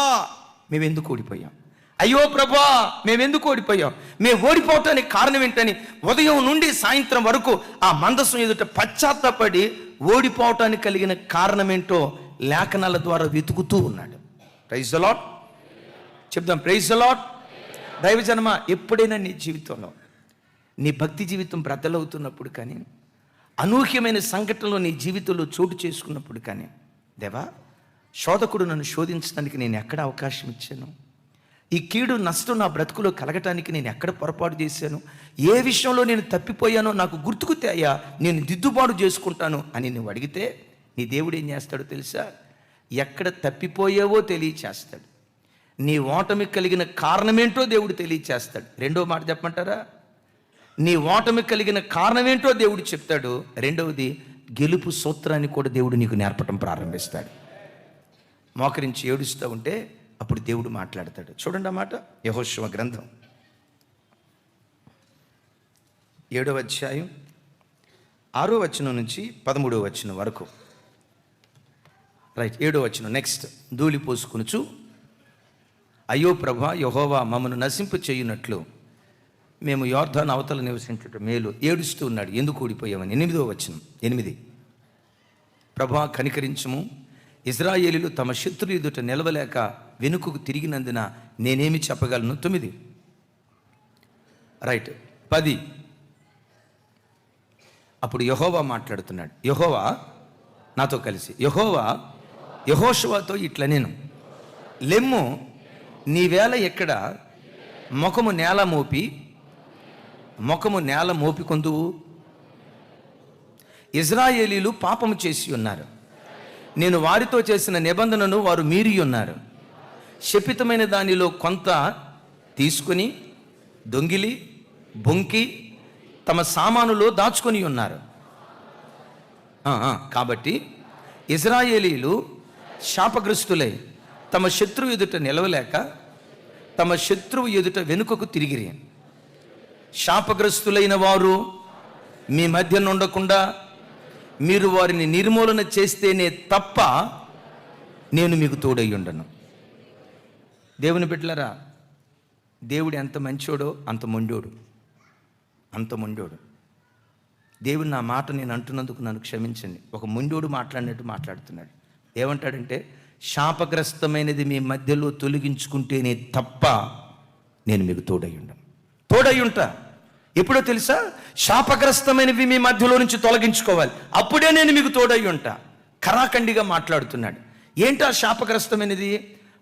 మేమెందుకు ఓడిపోయాం, అయ్యో ప్రభా మేమెందుకు ఓడిపోయాం, మేము ఓడిపోవటానికి కారణం ఏంటని ఉదయం నుండి సాయంత్రం వరకు ఆ మందసం ఎదుట పశ్చాత్తాపడి ఓడిపోవటానికి కలిగిన కారణమేంటో లేఖనాల ద్వారా వెతుకుతూ ఉన్నాడు. ప్రైజ్ ది లార్డ్ చెప్దాం, ప్రైజ్ ది లార్డ్. దైవజనమా, ఎప్పుడైనా నీ జీవితంలో నీ భక్తి జీవితం బ్రద్దలవుతున్నప్పుడు కానీ, అనూహ్యమైన సంఘటనలు నీ జీవితంలో చోటు చేసుకున్నప్పుడు కానీ, దేవా, శోధకుడు నన్ను శోధించడానికి నేను ఎక్కడ అవకాశం ఇచ్చాను, ఈ కీడు నష్టం నా బ్రతుకులో కలగటానికి నేను ఎక్కడ పొరపాటు చేశాను, ఏ విషయంలో నేను తప్పిపోయానో నాకు గుర్తుకుతే అయ్యా నేను దిద్దుబాటు చేసుకుంటాను అని నువ్వు అడిగితే నీ దేవుడు ఏం చేస్తాడో తెలుసా? ఎక్కడ తప్పిపోయావో తెలియచేస్తాడు. నీ ఓటమి కలిగిన కారణమేంటో దేవుడు తెలియచేస్తాడు. రెండో మాట చెప్పమంటారా? నీ ఓటమి కలిగిన కారణమేంటో దేవుడు చెప్తాడు. రెండవది, గెలుపు సూత్రాన్ని కూడా దేవుడు నీకు నేర్పటం ప్రారంభిస్తాడు. మోకరించి ఏడుస్తూ ఉంటే అప్పుడు దేవుడు మాట్లాడతాడు. చూడండి ఆ మాట, యెహోషువ గ్రంథం 7వ అధ్యాయం 6వ వచనం నుంచి 13వ వచనం వరకు. రైట్, 7వ వచనం. నెక్స్ట్, ధూళి పోసుకొనుచు, అయ్యో ప్రభా యెహోవా మమ్మను నశింపు చేయునట్లు మేము యోర్దాను అవతల నివసించుట మేలు. ఏడుస్తూ ఉన్నాడు, ఎందుకు ఓడిపోయామని. 8వ వచనం. 8, ప్రభా కనికరించుము, ఇశ్రాయేలీయులు తమ శత్రులు ఎదుట నిలవలేక వెనుకకు తిరిగినందున నేనేమి చెప్పగలను. 9, రైట్. 10, అప్పుడు యెహోవా మాట్లాడుతున్నాడు. యెహోవా నాతో కలిసి, యెహోవా యెహోషువతో ఇట్లా, నేను లెమ్ము, నీవేళ ఎక్కడ ముఖము నేల మోపి కొందువు. ఇశ్రాయేలీయులు పాపము చేసి ఉన్నారు, నేను వారితో చేసిన నిబంధనను వారు మీరి ఉన్నారు. శపితమైన దానిలో కొంత తీసుకుని దొంగిలి బొంకి తమ సామానులో దాచుకొని ఉన్నారు. కాబట్టి ఇశ్రాయేలీయులు శాపగ్రస్తులై తమ శత్రువు ఎదుట నిలవలేక తమ శత్రువు ఎదుట వెనుకకు తిరిగిరి. శాపగ్రస్తులైన వారు మీ మధ్య ఉండకుండా మీరు వారిని నిర్మూలన చేస్తేనే తప్ప నేను మీకు తోడై ఉండను. దేవుని బిడ్డలారా, దేవుడు ఎంత మంచోడో అంత మొండోడు. దేవుడు నా మాట నేను అంటున్నందుకు నన్ను క్షమించండి. ఒక మొండోడు మాట్లాడినట్టు మాట్లాడుతున్నాడు. ఏమంటాడంటే, శాపగ్రస్తమైనది మీ మధ్యలో తొలగించుకుంటేనే తప్ప నేను మీకు తోడై ఉంటా. ఎప్పుడో తెలుసా? శాపగ్రస్తమైనవి మీ మధ్యలో నుంచి తొలగించుకోవాలి, అప్పుడే నేను మీకు తోడై ఉంటా. కరాఖండిగా మాట్లాడుతున్నాడు. ఏంటా శాపగ్రస్తమైనది?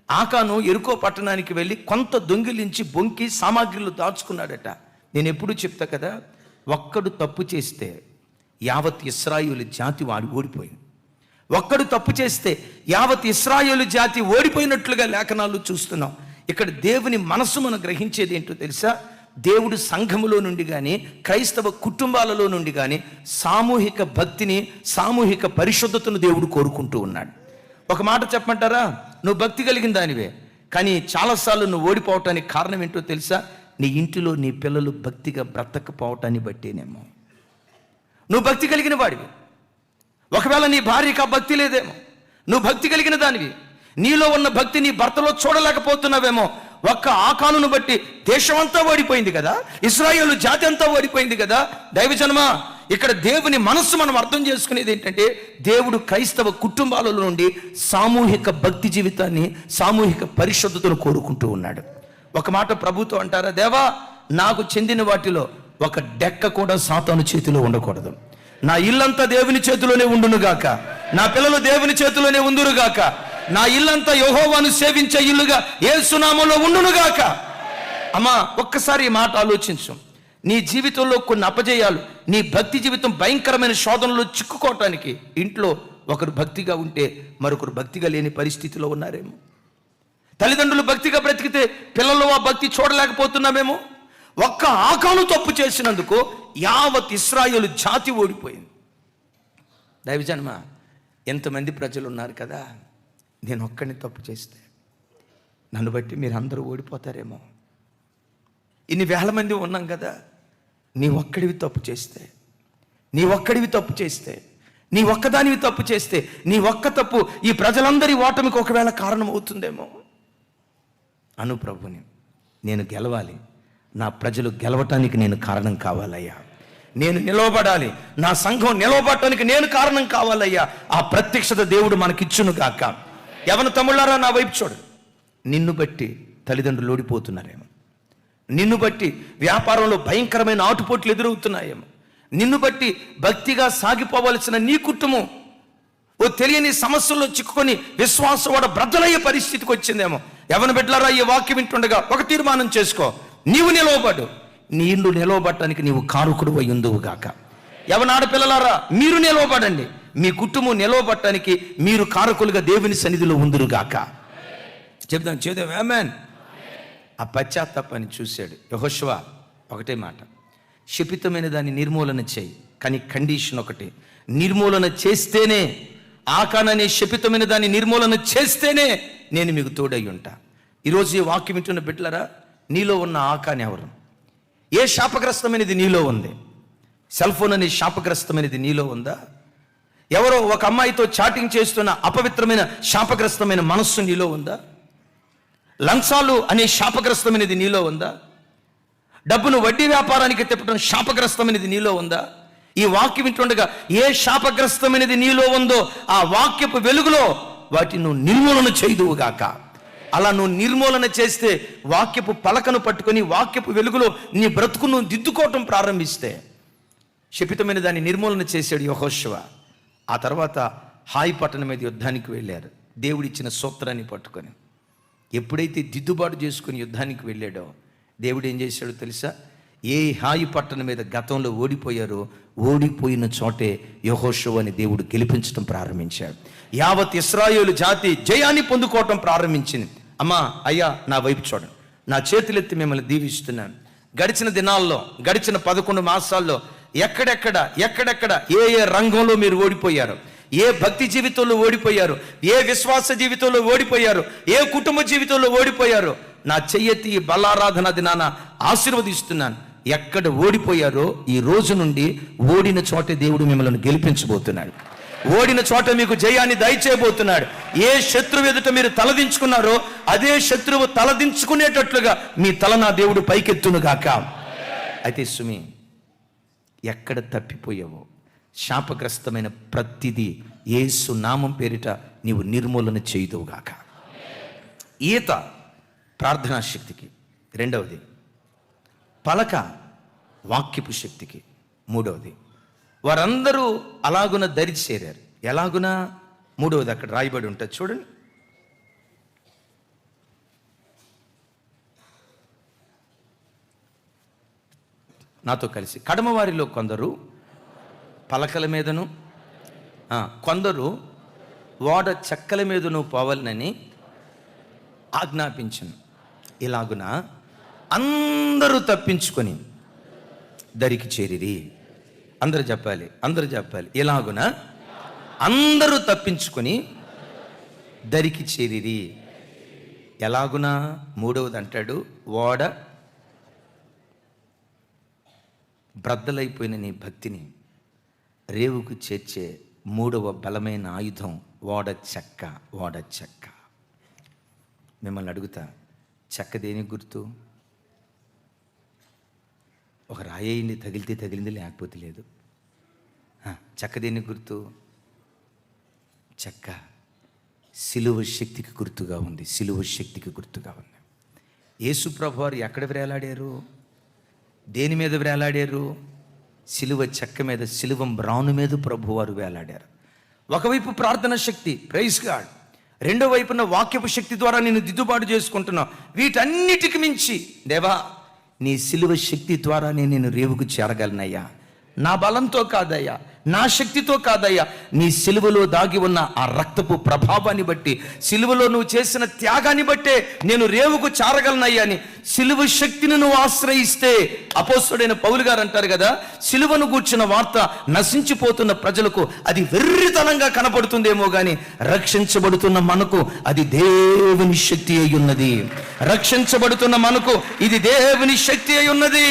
ఆకాను యెరికో పట్టణానికి వెళ్ళి కొంత దొంగిలించి బొంకి సామాగ్రిలు దాచుకున్నాడట. నేను ఎప్పుడూ చెప్తా కదా, ఒక్కడు తప్పు చేస్తే యావత్ ఇశ్రాయేలు జాతి వాడు ఓడిపోయింది. ఒక్కడు తప్పు చేస్తే యావత్ ఇశ్రాయేలు జాతి ఓడిపోయినట్లుగా లేఖనాలు చూస్తున్నాం. ఇక్కడ దేవుని మనస్సు మనం గ్రహించేది ఏంటో తెలుసా? దేవుడు సంఘములో నుండి కానీ క్రైస్తవ కుటుంబాలలో నుండి కానీ సామూహిక భక్తిని, సామూహిక పరిశుద్ధతను దేవుడు కోరుకుంటూ ఉన్నాడు. ఒక మాట చెప్పమంటారా? నువ్వు భక్తి కలిగిన దానివే, కానీ చాలాసార్లు నువ్వు ఓడిపోవటానికి కారణం ఏంటో తెలుసా? నీ ఇంటిలో నీ పిల్లలు భక్తిగా బ్రతకపోవటాన్ని బట్టేనేమో. నువ్వు భక్తి కలిగిన వాడివి, ఒకవేళ నీ భార్యకి ఆ భక్తి లేదేమో. నువ్వు భక్తి కలిగిన దానివి, నీలో ఉన్న భక్తి నీ భర్తలో చూడలేకపోతున్నావేమో. ఒక్క ఆకానును బట్టి దేశమంతా ఓడిపోయింది కదా, ఇశ్రాయేలు జాతి అంతా ఓడిపోయింది కదా. దైవజనమా, ఇక్కడ దేవుని మనస్సు మనం అర్థం చేసుకునేది ఏంటంటే, దేవుడు క్రైస్తవ కుటుంబాలలో నుండి సామూహిక భక్తి జీవితాన్ని, సామూహిక పరిశుద్ధతను కోరుకుంటూ ఉన్నాడు. ఒక మాట ప్రభుతో అంటారా, దేవా నాకు చెందిన వాటిలో ఒక డెక్క కూడా సాతాను చేతిలో ఉండకూడదు. నా ఇల్లంతా దేవుని చేతిలోనే ఉండునుగాక, నా పిల్లలు దేవుని చేతిలోనే ఉందురుగాక, నా ఇల్లంతా యెహోవాను సేవించే ఇల్లుగా యేసు నామములో ఉండునుగాక. అమ్మా, ఒక్కసారి ఈ మాట ఆలోచించు. నీ జీవితంలో కొన్ని అపజయాలు, నీ భక్తి జీవితం భయంకరమైన శోధనలో చిక్కుకోవటానికి ఇంట్లో ఒకరు భక్తిగా ఉంటే మరొకరు భక్తిగా లేని పరిస్థితిలో ఉన్నారేమో. తల్లిదండ్రులు భక్తిగా బ్రతికితే పిల్లలు ఆ భక్తి చూడలేకపోతున్నామేమో. ఒక్క ఆకాను తప్పు చేసినందుకు యావత్ ఇశ్రాయేలు జాతి ఓడిపోయింది. దైవజన్మ, ఎంతమంది ప్రజలు ఉన్నారు కదా, నేను ఒక్కడిని తప్పు చేస్తే నన్ను బట్టి మీరు అందరూ ఓడిపోతారేమో. ఇన్ని వేల మంది ఉన్నాం కదా, నీ ఒక్కడివి తప్పు చేస్తే, నీ ఒక్కడివి తప్పు చేస్తే, నీ ఒక్కదానివి తప్పు చేస్తే, నీ ఒక్క తప్పు ఈ ప్రజలందరి ఓటమికి ఒకవేళ కారణం అవుతుందేమో. అను ప్రభుని, నేను గెలవాలి, నా ప్రజలు గెలవటానికి నేను కారణం కావాలయ్యా. నేను నిలవబడాలి, నా సంఘం నిలవబడటానికి నేను కారణం కావాలయ్యా. ఆ ప్రత్యక్షత దేవుడు మనకిచ్చును గాక. యవన తమ్ముళ్ళారా, నా వైపు చూడు. నిన్ను బట్టి తల్లిదండ్రులు ఓడిపోతున్నారేమో, నిన్ను బట్టి వ్యాపారంలో భయంకరమైన ఆటుపోట్లు ఎదురవుతున్నాయేమో, నిన్ను బట్టి భక్తిగా సాగిపోవలసిన నీ కుటుంబం ఓ తెలియని సమస్యల్లో చిక్కుకొని విశ్వాసవాడ బ్రద్దలయ్యే పరిస్థితికి వచ్చిందేమో. యవన బిడ్డలారా, ఈ వాక్యం వింటుండగా ఒక తీర్మానం చేసుకో, నీవు నిలవబడు. నీళ్ళు నిలవబడటానికి నీవు కారుకుడు అయ్యుందువు గాక. యవన ఆడపిల్లలారా, మీరు నిలవబడండి. మీ కుటుంబం నిలవబడటానికి మీరు కారకులుగా దేవుని సన్నిధిలో ఉందురుగాక. చెప్దాం, చేద్దాం, ఆమేన్. ఆ పశ్చాత్తాపాన్ని చూశాడు యెహోషువ. ఒకటే మాట, శపితమైన దాన్ని నిర్మూలన చేయి. కానీ కండిషన్ ఒకటి, నిర్మూలన చేస్తేనే, ఆకాననే శపితమైన దాన్ని నిర్మూలన చేస్తేనే నేను మీకు తోడై ఉంటా. ఈరోజు ఈ వాక్యం వింటున్న బిడ్డలారా, నీలో ఉన్న ఆకాని ఎవరు? ఏ శాపగ్రస్తమైనది నీలో ఉంది? సెల్ ఫోన్ అనే శాపగ్రస్తమైనది నీలో ఉందా? ఎవరో ఒక అమ్మాయితో చాటింగ్ చేస్తున్న అపవిత్రమైన శాపగ్రస్తమైన మనస్సు నీలో ఉందా? లంచాలు అనే శాపగ్రస్తమైనది నీలో ఉందా? డబ్బును వడ్డీ వ్యాపారానికి తిప్పడం శాపగ్రస్తమైనది నీలో ఉందా? ఈ వాక్యం వింటుండగా ఏ శాపగ్రస్తమైనది నీలో ఉందో ఆ వాక్యపు వెలుగులో వాటిని నువ్వు నిర్మూలన చేయుదువుగాక. అలా నువ్వు నిర్మూలన చేస్తే, వాక్యపు పలకను పట్టుకొని వాక్యపు వెలుగులో నీ బ్రతుకు నువ్వు దిద్దుకోవటం ప్రారంభిస్తే, శపితమైన దాన్ని నిర్మూలన చేశాడు యెహోషువ. ఆ తర్వాత హాయి పట్టణం మీద యుద్ధానికి వెళ్ళారు, దేవుడిచ్చిన సూత్రాన్ని పట్టుకొని. ఎప్పుడైతే దిద్దుబాటు చేసుకుని యుద్ధానికి వెళ్ళాడో, దేవుడు ఏం చేశాడో తెలుసా? ఏ హాయి పట్టణం మీద గతంలో ఓడిపోయారో, ఓడిపోయిన చోటే యెహోషువని దేవుడు గెలిపించడం ప్రారంభించాడు. యావత్ ఇశ్రాయేలు జాతి జయాన్ని పొందుకోవటం ప్రారంభించింది. అమ్మా, అయ్యా, నా వైపు చూడండి. నా చేతులెత్తి మిమ్మల్ని దీవిస్తున్నాను. గడిచిన దినాల్లో, గడిచిన 11 మాసాల్లో ఎక్కడెక్కడ ఏ రంగంలో మీరు ఓడిపోయారు, ఏ భక్తి జీవితంలో ఓడిపోయారు, ఏ విశ్వాస జీవితంలో ఓడిపోయారు, ఏ కుటుంబ జీవితంలో ఓడిపోయారు, నా చెయ్యెత్తి ఈ బలారాధన దినాన ఆశీర్వదిస్తున్నాను. ఎక్కడ ఓడిపోయారో ఈ రోజు నుండి ఓడిన చోటే దేవుడు మిమ్మల్ని గెలిపించబోతున్నాడు. ఓడిన చోట మీకు జయాన్ని దయచేయబోతున్నాడు. ఏ శత్రువు ఎదుట మీరు తలదించుకున్నారో అదే శత్రువు తలదించుకునేటట్లుగా మీ తల నా దేవుడు పైకెత్తును గాక. అయితే సుమి, ఎక్కడ తప్పిపోయావో శాపగ్రస్తమైన ప్రతిదీ యేసు నామం పేరిట నీవు నిర్మూలన చేయుదువుగాక. ఈత ప్రార్థనా శక్తికి, రెండవది పలక వాక్యపు శక్తికి, మూడవది వారందరూ అలాగున దరి చేరారు. ఎలాగునా? మూడవది అక్కడ రాయబడి ఉంటుంది చూడండి. నాతో కలిసి. కడమవారిలో కొందరు పలకల మీదను, కొందరు ఓడ చెక్కల మీదను పోవాలని ఆజ్ఞాపించను. ఇలాగున అందరూ తప్పించుకొని దరికి చేరిరి. అందరూ చెప్పాలి. ఇలాగున అందరూ తప్పించుకొని దరికి చేరిరి. ఎలాగునా? మూడవది అంటాడు, ఓడ బ్రద్దలైపోయిన నీ భక్తిని రేవుకు చేర్చే మూడవ బలమైన ఆయుధం ఓడ చెక్క. మిమ్మల్ని అడుగుతా, చెక్క దేనికి గుర్తు? ఒక రాయేయండి, తగిలితే తగిలింది, లేకపోతే లేదు. చెక్క దేనికి గుర్తు? చెక్క సిలువ శక్తికి గుర్తుగా ఉంది. యేసు ప్రభువు వారు ఎక్కడ వేలాడారు? దేని మీద వేలాడారు? సిలువ చెక్క మీద, సిలువం బ్రాను మీద ప్రభువారు వేలాడారు. ఒకవైపు ప్రార్థన శక్తి, ప్రైజ్ గాడ్. రెండో వైపున వాక్యపు శక్తి ద్వారా నేను దిద్దుబాటు చేసుకుంటున్నా. వీటన్నిటికి మించి దేవా, నీ సిలువ శక్తి ద్వారా నేను రేవుకు చేరగలనయ్యా. నా బలంతో కాదయ్యా, నా శక్తితో కాదయ్యా, నీ సిలువలో దాగి ఉన్న ఆ రక్తపు ప్రభావాన్ని బట్టి, సిలువలో నువ్వు చేసిన త్యాగాన్ని బట్టే నేను రేవుకు చేరగలనయ్యా అని సిలువ శక్తిని నువ్వు ఆశ్రయిస్తే, అపోస్తలుడైన పౌలు గారు అంటారు కదా, సిలువను గూర్చిన వార్త నశించిపోతున్న ప్రజలకు అది వెర్రితనంగా కనపడుతుందేమో కానీ రక్షించబడుతున్న మనకు అది దేవుని శక్తి అయి ఉన్నది. రక్షించబడుతున్న మనకు ఇది దేవుని శక్తి అయి ఉన్నది.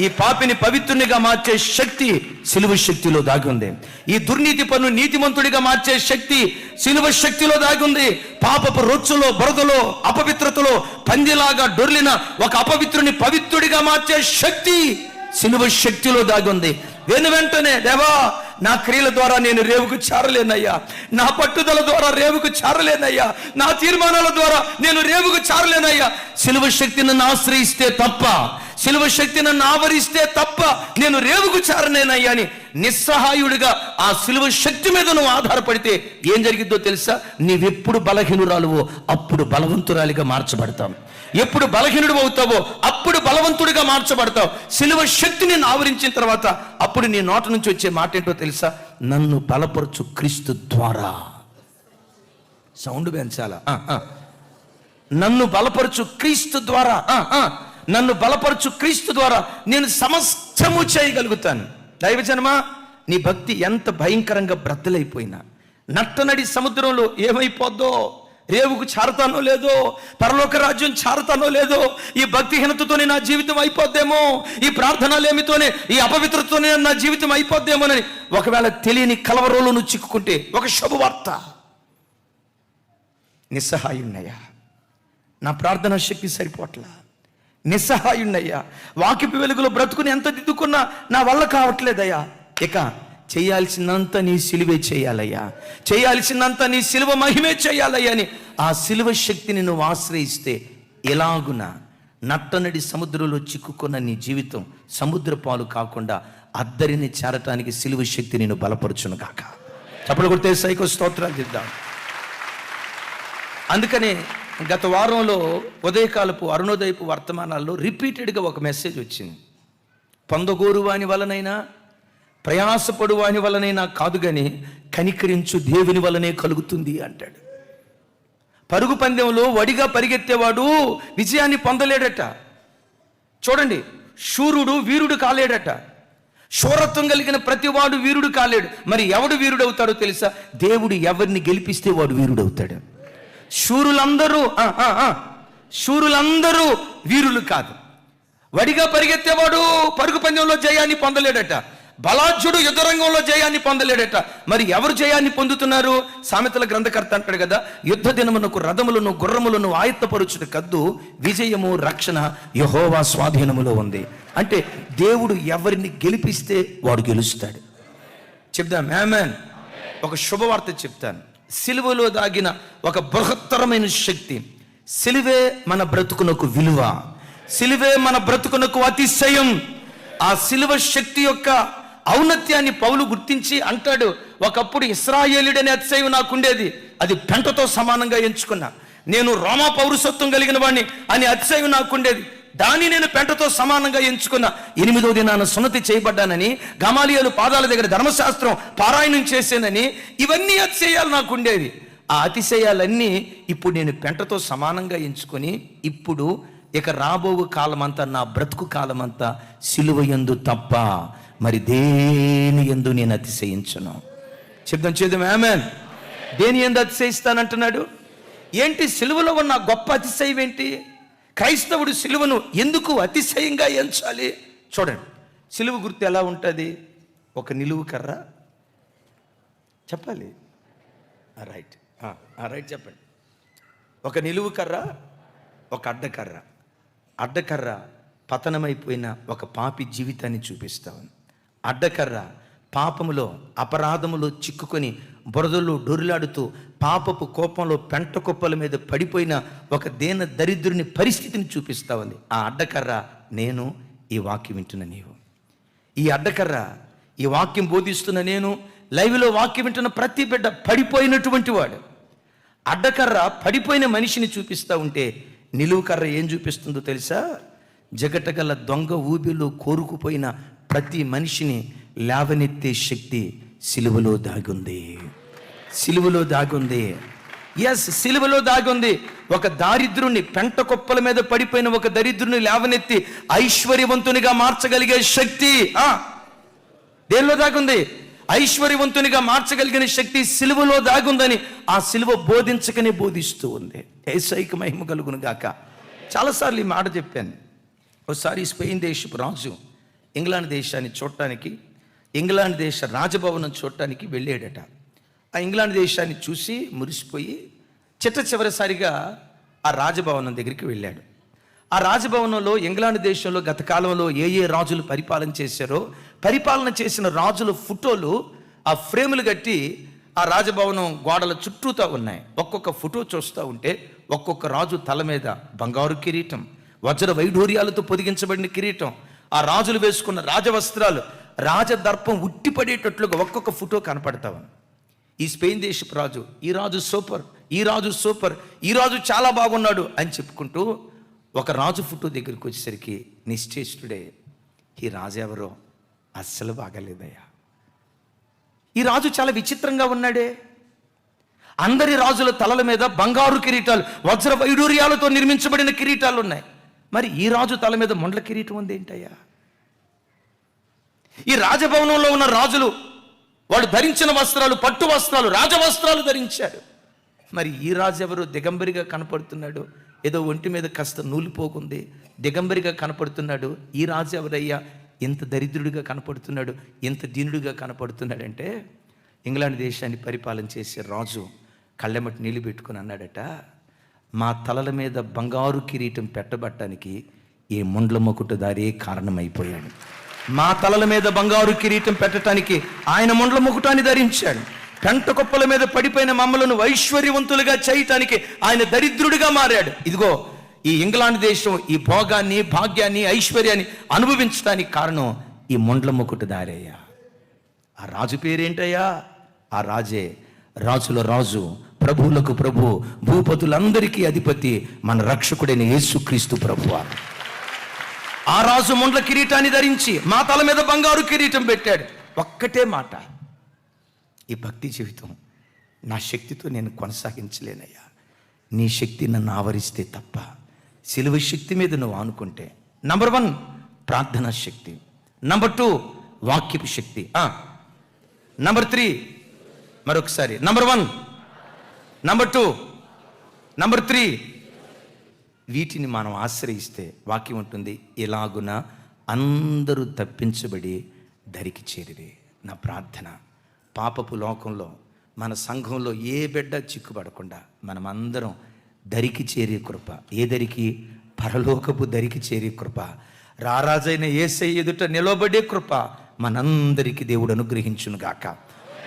ఈ పాపిని పవిత్రునిగా మార్చే శక్తి సిలువ శక్తిలో దాగి ఉంది. ఈ దుర్నీతి పన్ను నీతిమంతుడిగా మార్చే శక్తి సిలువ శక్తిలో దాగి ఉంది. పాపపు రొచ్చులో, బురదలో, అపవిత్రతలో పందిలాగా డొర్లిన ఒక అపవిత్రుని పవిత్రుడిగా మార్చే శక్తి సిలువ శక్తిలో దాగి ఉంది. వెంటనే దేవా, నా క్రియల ద్వారా నేను రేవుకు చేరలేనయ్యా, నా పట్టుదల ద్వారా రేవుకు చేరలేనయ్యా, నా తీర్మానాల ద్వారా నేను రేవుకు చేరలేనయ్యా. సిలువ శక్తి నన్ను ఆశ్రయిస్తే తప్ప, సిలువ శక్తి నన్ను ఆవరిస్తే తప్ప నేను రేవుకు చేరలేనయ్యా అని నిస్సహాయుడిగా ఆ సిలువ శక్తి మీద నువ్వు ఆధారపడితే ఏం జరిగిద్దో తెలుసా? నీవెప్పుడు బలహీనురాలువో అప్పుడు బలవంతురాలిగా మార్చబడతావు. ఎప్పుడు బలహీనుడు అవుతావో అప్పుడు బలవంతుడిగా మార్చబడతావు. సిలువ శక్తిని ఆవరించిన తర్వాత అప్పుడు నీ నోట నుంచి వచ్చే మాట ఏంటో తెలుసా? నన్ను బలపరచు క్రీస్తు ద్వారా. సౌండ్ పెంచాలా? నన్ను బలపరచు క్రీస్తు ద్వారా, నన్ను బలపరచు క్రీస్తు ద్వారా నేను సమస్తము చేయగలుగుతాను. దైవజనమా, నీ భక్తి ఎంత భయంకరంగా బ్రద్దలైపోయినా, నట్టనడి సముద్రంలో ఏమైపోద్దో, రేవుకు చేరతానో లేదో, పరలోక రాజ్యం చేరతానో లేదో, ఈ భక్తిహీనతతోనే నా జీవితం అయిపోద్దేమో, ఈ ప్రార్థనలేమితోనే, ఈ అపవిత్రతతోనే నా జీవితం అయిపోద్దేమోనని ఒకవేళ తెలియని కలవరంలో నువ్వు చిక్కుకుంటే ఒక శుభవార్త, నిస్సహాయున్నయ్యా, నా ప్రార్థనా శక్తి సరిపోట్లా, నిస్సహాయున్నయ్యా, వాక్యపు వెలుగులో బ్రతుకుని ఎంత దిద్దుకున్నా నా వల్ల కావట్లేదయ్యా, ఇక చేయాల్సినంత నీ సిలువే చేయాలయ్యా, చేయాల్సినంత నీ సిలువ మహిమే చేయాలయ్యా అని ఆ సిలువ శక్తిని నువ్వు ఆశ్రయిస్తే ఎలాగున నట్టనడి సముద్రంలో చిక్కుకున్న నీ జీవితం సముద్ర పాలు కాకుండా అద్దరిని చేరటానికి సిలువ శక్తి నేను బలపరచును కాక. చప్పలు కొడితే సైకో స్తోత్రాలు చేద్దాం. అందుకనే గత వారంలో ఉదయకాలపు అరుణోదయపు వర్తమానాల్లో రిపీటెడ్గా ఒక మెసేజ్ వచ్చింది. పొందగోరు వాని వలనైనా, ప్రయాసపడు వాని వలనైనా కాదు కానీ కనికరించు దేవుని వలనే కలుగుతుంది అంటాడు. పరుగు పందెంలో వడిగా పరిగెత్తేవాడు విజయాన్ని పొందలేడట. చూడండి, శూరుడు వీరుడు కాలేడట. శూరత్వం కలిగిన ప్రతివాడు వీరుడు కాలేడు. మరి ఎవడు వీరుడు అవుతాడో తెలుసా? దేవుడు ఎవరిని గెలిపిస్తే వాడు వీరుడు అవుతాడు. శూరులందరూ వీరులు కాదు. వడిగా పరిగెత్తేవాడు పరుగు పందెంలో జయాన్ని పొందలేడట. బలాఢ్యుడు యుద్ధరంగంలో జయాన్ని పొందలేడట. మరి ఎవరు జయాన్ని పొందుతున్నారు? సామెతల గ్రంథకర్త అంటాడు కదా, యుద్ధ దినమునకు రథములను గుర్రములను ఆయత్తపరుచుట కద్దు, విజయము రక్షణ యెహోవా స్వాధీనములో ఉంది. అంటే దేవుడు ఎవరిని గెలిపిస్తే వాడు గెలుస్తాడు. చెప్దాం ఆమేన్. ఒక శుభవార్త చెప్తాను. సిలువలో దాగిన ఒక బృహత్తరమైన శక్తి. సిలువే మన బ్రతుకునకు విలువ, సిలువే మన బ్రతుకునకు అతిశయం. ఆ సిలువ శక్తి యొక్క ఔన్నత్యాన్ని పౌలు గుర్తించి అంటాడు, ఒకప్పుడు ఇశ్రాయేలుడనే అతిశయం నాకుండేది, అది పెంటతో సమానంగా ఎంచుకున్నా. నేను రోమా పౌరసత్వం కలిగిన వాడిని అని అతిశయం నాకుండేది, దాన్ని నేను పెంటతో సమానంగా ఎంచుకున్న. 8వ దినాన సున్నతి చేయబడ్డానని, గమాలియేలు పాదాల దగ్గర ధర్మశాస్త్రం పారాయణం చేశానని, ఇవన్నీ అతిశయాలు నాకు ఉండేవి. ఆ అతిశయాలన్నీ ఇప్పుడు నేను పెంటతో సమానంగా ఎంచుకొని, ఇప్పుడు ఇక రాబో కాలమంతా, నా బ్రతుకు కాలమంతా సిలువ యందు తప్ప మరి దేని యందు నేను అతిశయించను. చెప్దాం చేద్దాం ఆమేన్. దేని యందు అతిశయిస్తానంటున్నాడు? ఏంటి సిలువలో ఉన్న గొప్ప అతిశయం ఏంటి? క్రైస్తవుడు సిలువను ఎందుకు అతిశయంగా ఎంచాలి? చూడండి, సిలువ గుర్తు ఎలా ఉంటుంది? ఒక నిలువు కర్ర, చెప్పాలి రైట్ రైట్ చెప్పండి. ఒక నిలువు కర్ర, ఒక అడ్డకర్ర. అడ్డకర్ర పతనమైపోయిన ఒక పాపి జీవితాన్ని చూపిస్తా ఉంది. అడ్డకర్ర పాపములో, అపరాధములో చిక్కుకొని బురదలో డొర్లాడుతూ పాపపు కోపంలో పెంట కుప్పల మీద పడిపోయిన ఒక దీన దరిద్రుని పరిస్థితిని చూపిస్తా ఉంది. ఆ అడ్డకర్ర నేను, ఈ వాక్యం వింటున్న నీవు. ఈ అడ్డకర్ర, ఈ వాక్యం బోధిస్తున్న నేను, లైవ్లో వాక్యం వింటున్న ప్రతి బిడ్డ పడిపోయినటువంటి వాడు. అడ్డకర్ర పడిపోయిన మనిషిని చూపిస్తూ ఉంటే, నిలువు కర్ర ఏం చూపిస్తుందో తెలుసా? జగటగల దొంగ ఊబిలో కోరుకుపోయిన ప్రతి మనిషిని లేవనెత్తే శక్తి సిలువలో దాగుంది. సిలువలో దాగుంది. ఎస్, సిలువలో దాగుంది. ఒక దారిద్రుని, పెంట కుప్పల మీద పడిపోయిన ఒక దరిద్రుని లేవనెత్తి ఐశ్వర్యవంతునిగా మార్చగలిగే శక్తి దేనిలో దాగుంది? ఐశ్వర్యవంతునిగా మార్చగలిగిన శక్తి సిలువలో దాగుందని ఆ సిలువ బోధించకనే బోధిస్తూ ఉంది. యేసయ్యకు మహిమ కలుగును గాక. చాలాసార్లు ఈ మాట చెప్పాను. ఒకసారి స్పెయిన్ దేశపు రాజు ఇంగ్లాండ్ దేశాన్ని చూడటానికి, ఇంగ్లాండ్ దేశ రాజభవనం చూడటానికి వెళ్ళాడట. ఆ ఇంగ్లాండ్ దేశాన్ని చూసి మురిసిపోయి చివరిసారిగా ఆ రాజభవనం దగ్గరికి వెళ్ళాడు. ఆ రాజభవనంలో ఇంగ్లాండ్ దేశంలో గత కాలంలో ఏ రాజులు పరిపాలన చేశారో, పరిపాలన చేసిన రాజుల ఫోటోలు ఆ ఫ్రేములు కట్టి ఆ రాజభవనం గోడల చుట్టూతా ఉన్నాయి. ఒక్కొక్క ఫోటో చూస్తూ ఉంటే ఒక్కొక్క రాజు తల మీద బంగారు కిరీటం, వజ్ర వైఢూర్యాలతో పొదిగించబడిన కిరీటం, ఆ రాజులు వేసుకున్న రాజవస్త్రాలు, రాజదర్పం ఉట్టిపడేటట్లుగా ఒక్కొక్క ఫోటో కనపడతావు. ఈ స్పెయిన్ దేశపు రాజు, ఈ రాజు సూపర్, ఈ రాజు సూపర్, ఈ రాజు చాలా బాగున్నాడు అని చెప్పుకుంటూ ఒక రాజు ఫోటో దగ్గరికి వచ్చేసరికి నిశ్చేష్టుడే, ఈ రాజు ఎవరో అస్సలు బాగాలేదయ్యా, ఈ రాజు చాలా విచిత్రంగా ఉన్నాడే. అందరి రాజుల తలల మీద బంగారు కిరీటాలు, వజ్ర వైడూర్యాలతో నిర్మించబడిన కిరీటాలు ఉన్నాయి. మరి ఈ రాజు తల మీద మొండ్ల కిరీటం ఉంది ఏంటయ్యా? ఈ రాజభవనంలో ఉన్న రాజులు వాళ్ళు ధరించిన వస్త్రాలు పట్టు వస్త్రాలు, రాజవస్త్రాలు ధరించారు. మరి ఈ రాజు ఎవరు దిగంబరిగా కనపడుతున్నాడు? ఏదో ఒంటి మీద కాస్త నూలిపోకుంది, దిగంబరిగా కనపడుతున్నాడు. ఈ రాజు ఎవరయ్యా ఇంత దరిద్రుడిగా కనపడుతున్నాడు, ఇంత దీనుడిగా కనపడుతున్నాడంటే, ఇంగ్లాండ్ దేశాన్ని పరిపాలన చేసే రాజు కళ్ళెమటి నీళ్ళు పెట్టుకుని అన్నాడట, మా తలల మీద బంగారు కిరీటం పెట్టబట్టడానికి ఈ ముండ్ల మొకుటదారే కారణమైపోయాడు. మా తలల మీద బంగారు కిరీటం పెట్టడానికి ఆయన ముండ్ల మొకుటాన్ని ధరించాడు. పెంట కుప్పల మీద పడిపోయిన మమ్మలను ఐశ్వర్యవంతులుగా చేయటానికి ఆయన దరిద్రుడిగా మారాడు. ఇదిగో ఈ ఇంగ్లాండ్ దేశం ఈ భోగాన్ని, భాగ్యాన్ని, ఐశ్వర్యాన్ని అనుభవించడానికి కారణం ఈ ముండ్ల మొకుటదారయ్యా. ఆ రాజు పేరేంటయ్యా? ఆ రాజే రాజుల రాజు, ప్రభువులకు ప్రభు, భూపతులందరికీ అధిపతి, మన రక్షకుడైన యేసుక్రీస్తు ప్రభువా. ఆ రాజు ముండ్ల కిరీటాన్ని ధరించి మా తల మీద బంగారు కిరీటం పెట్టాడు. ఒక్కటే మాట, ఈ భక్తి జీవితం నా శక్తితో నేను కొనసాగించలేనయ్యా, నీ శక్తి నన్ను ఆవరిస్తే తప్ప. సిలువ శక్తి మీద నువ్వు ఆనుకుంటే, నంబర్ 1 ప్రార్థనా శక్తి, నంబర్ 2 వాక్యపు శక్తి, నంబర్ 3 మరొకసారి, నంబర్ 1, నంబర్ 2, నంబర్ 3 వీటిని మనం ఆశ్రయిస్తే వాక్యం ఉంటుంది, ఇలాగున అందరూ తప్పించబడి దరికి చేరిరే. నా ప్రార్థన, పాపపు లోకంలో మన సంఘంలో ఏ బిడ్డ చిక్కుపడకుండా మనమందరం దరికి చేరే కృప, ఏ దరికి? పరలోకపు దరికి చేరే కృప, రారాజైన యేసయ్య ఎదుట నిలబడే కృప మనందరికీ దేవుడు అనుగ్రహించునుగాక.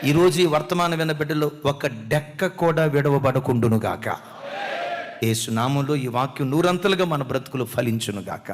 ఈరోజు ఈ వర్తమాన విన్న బిడ్డలో ఒక డెక్క కూడా విడవబడకుండునుగాక. యేసు నామములో ఈ వాక్యం 100 అంతలుగా మన బ్రతుకులు ఫలించునుగాక.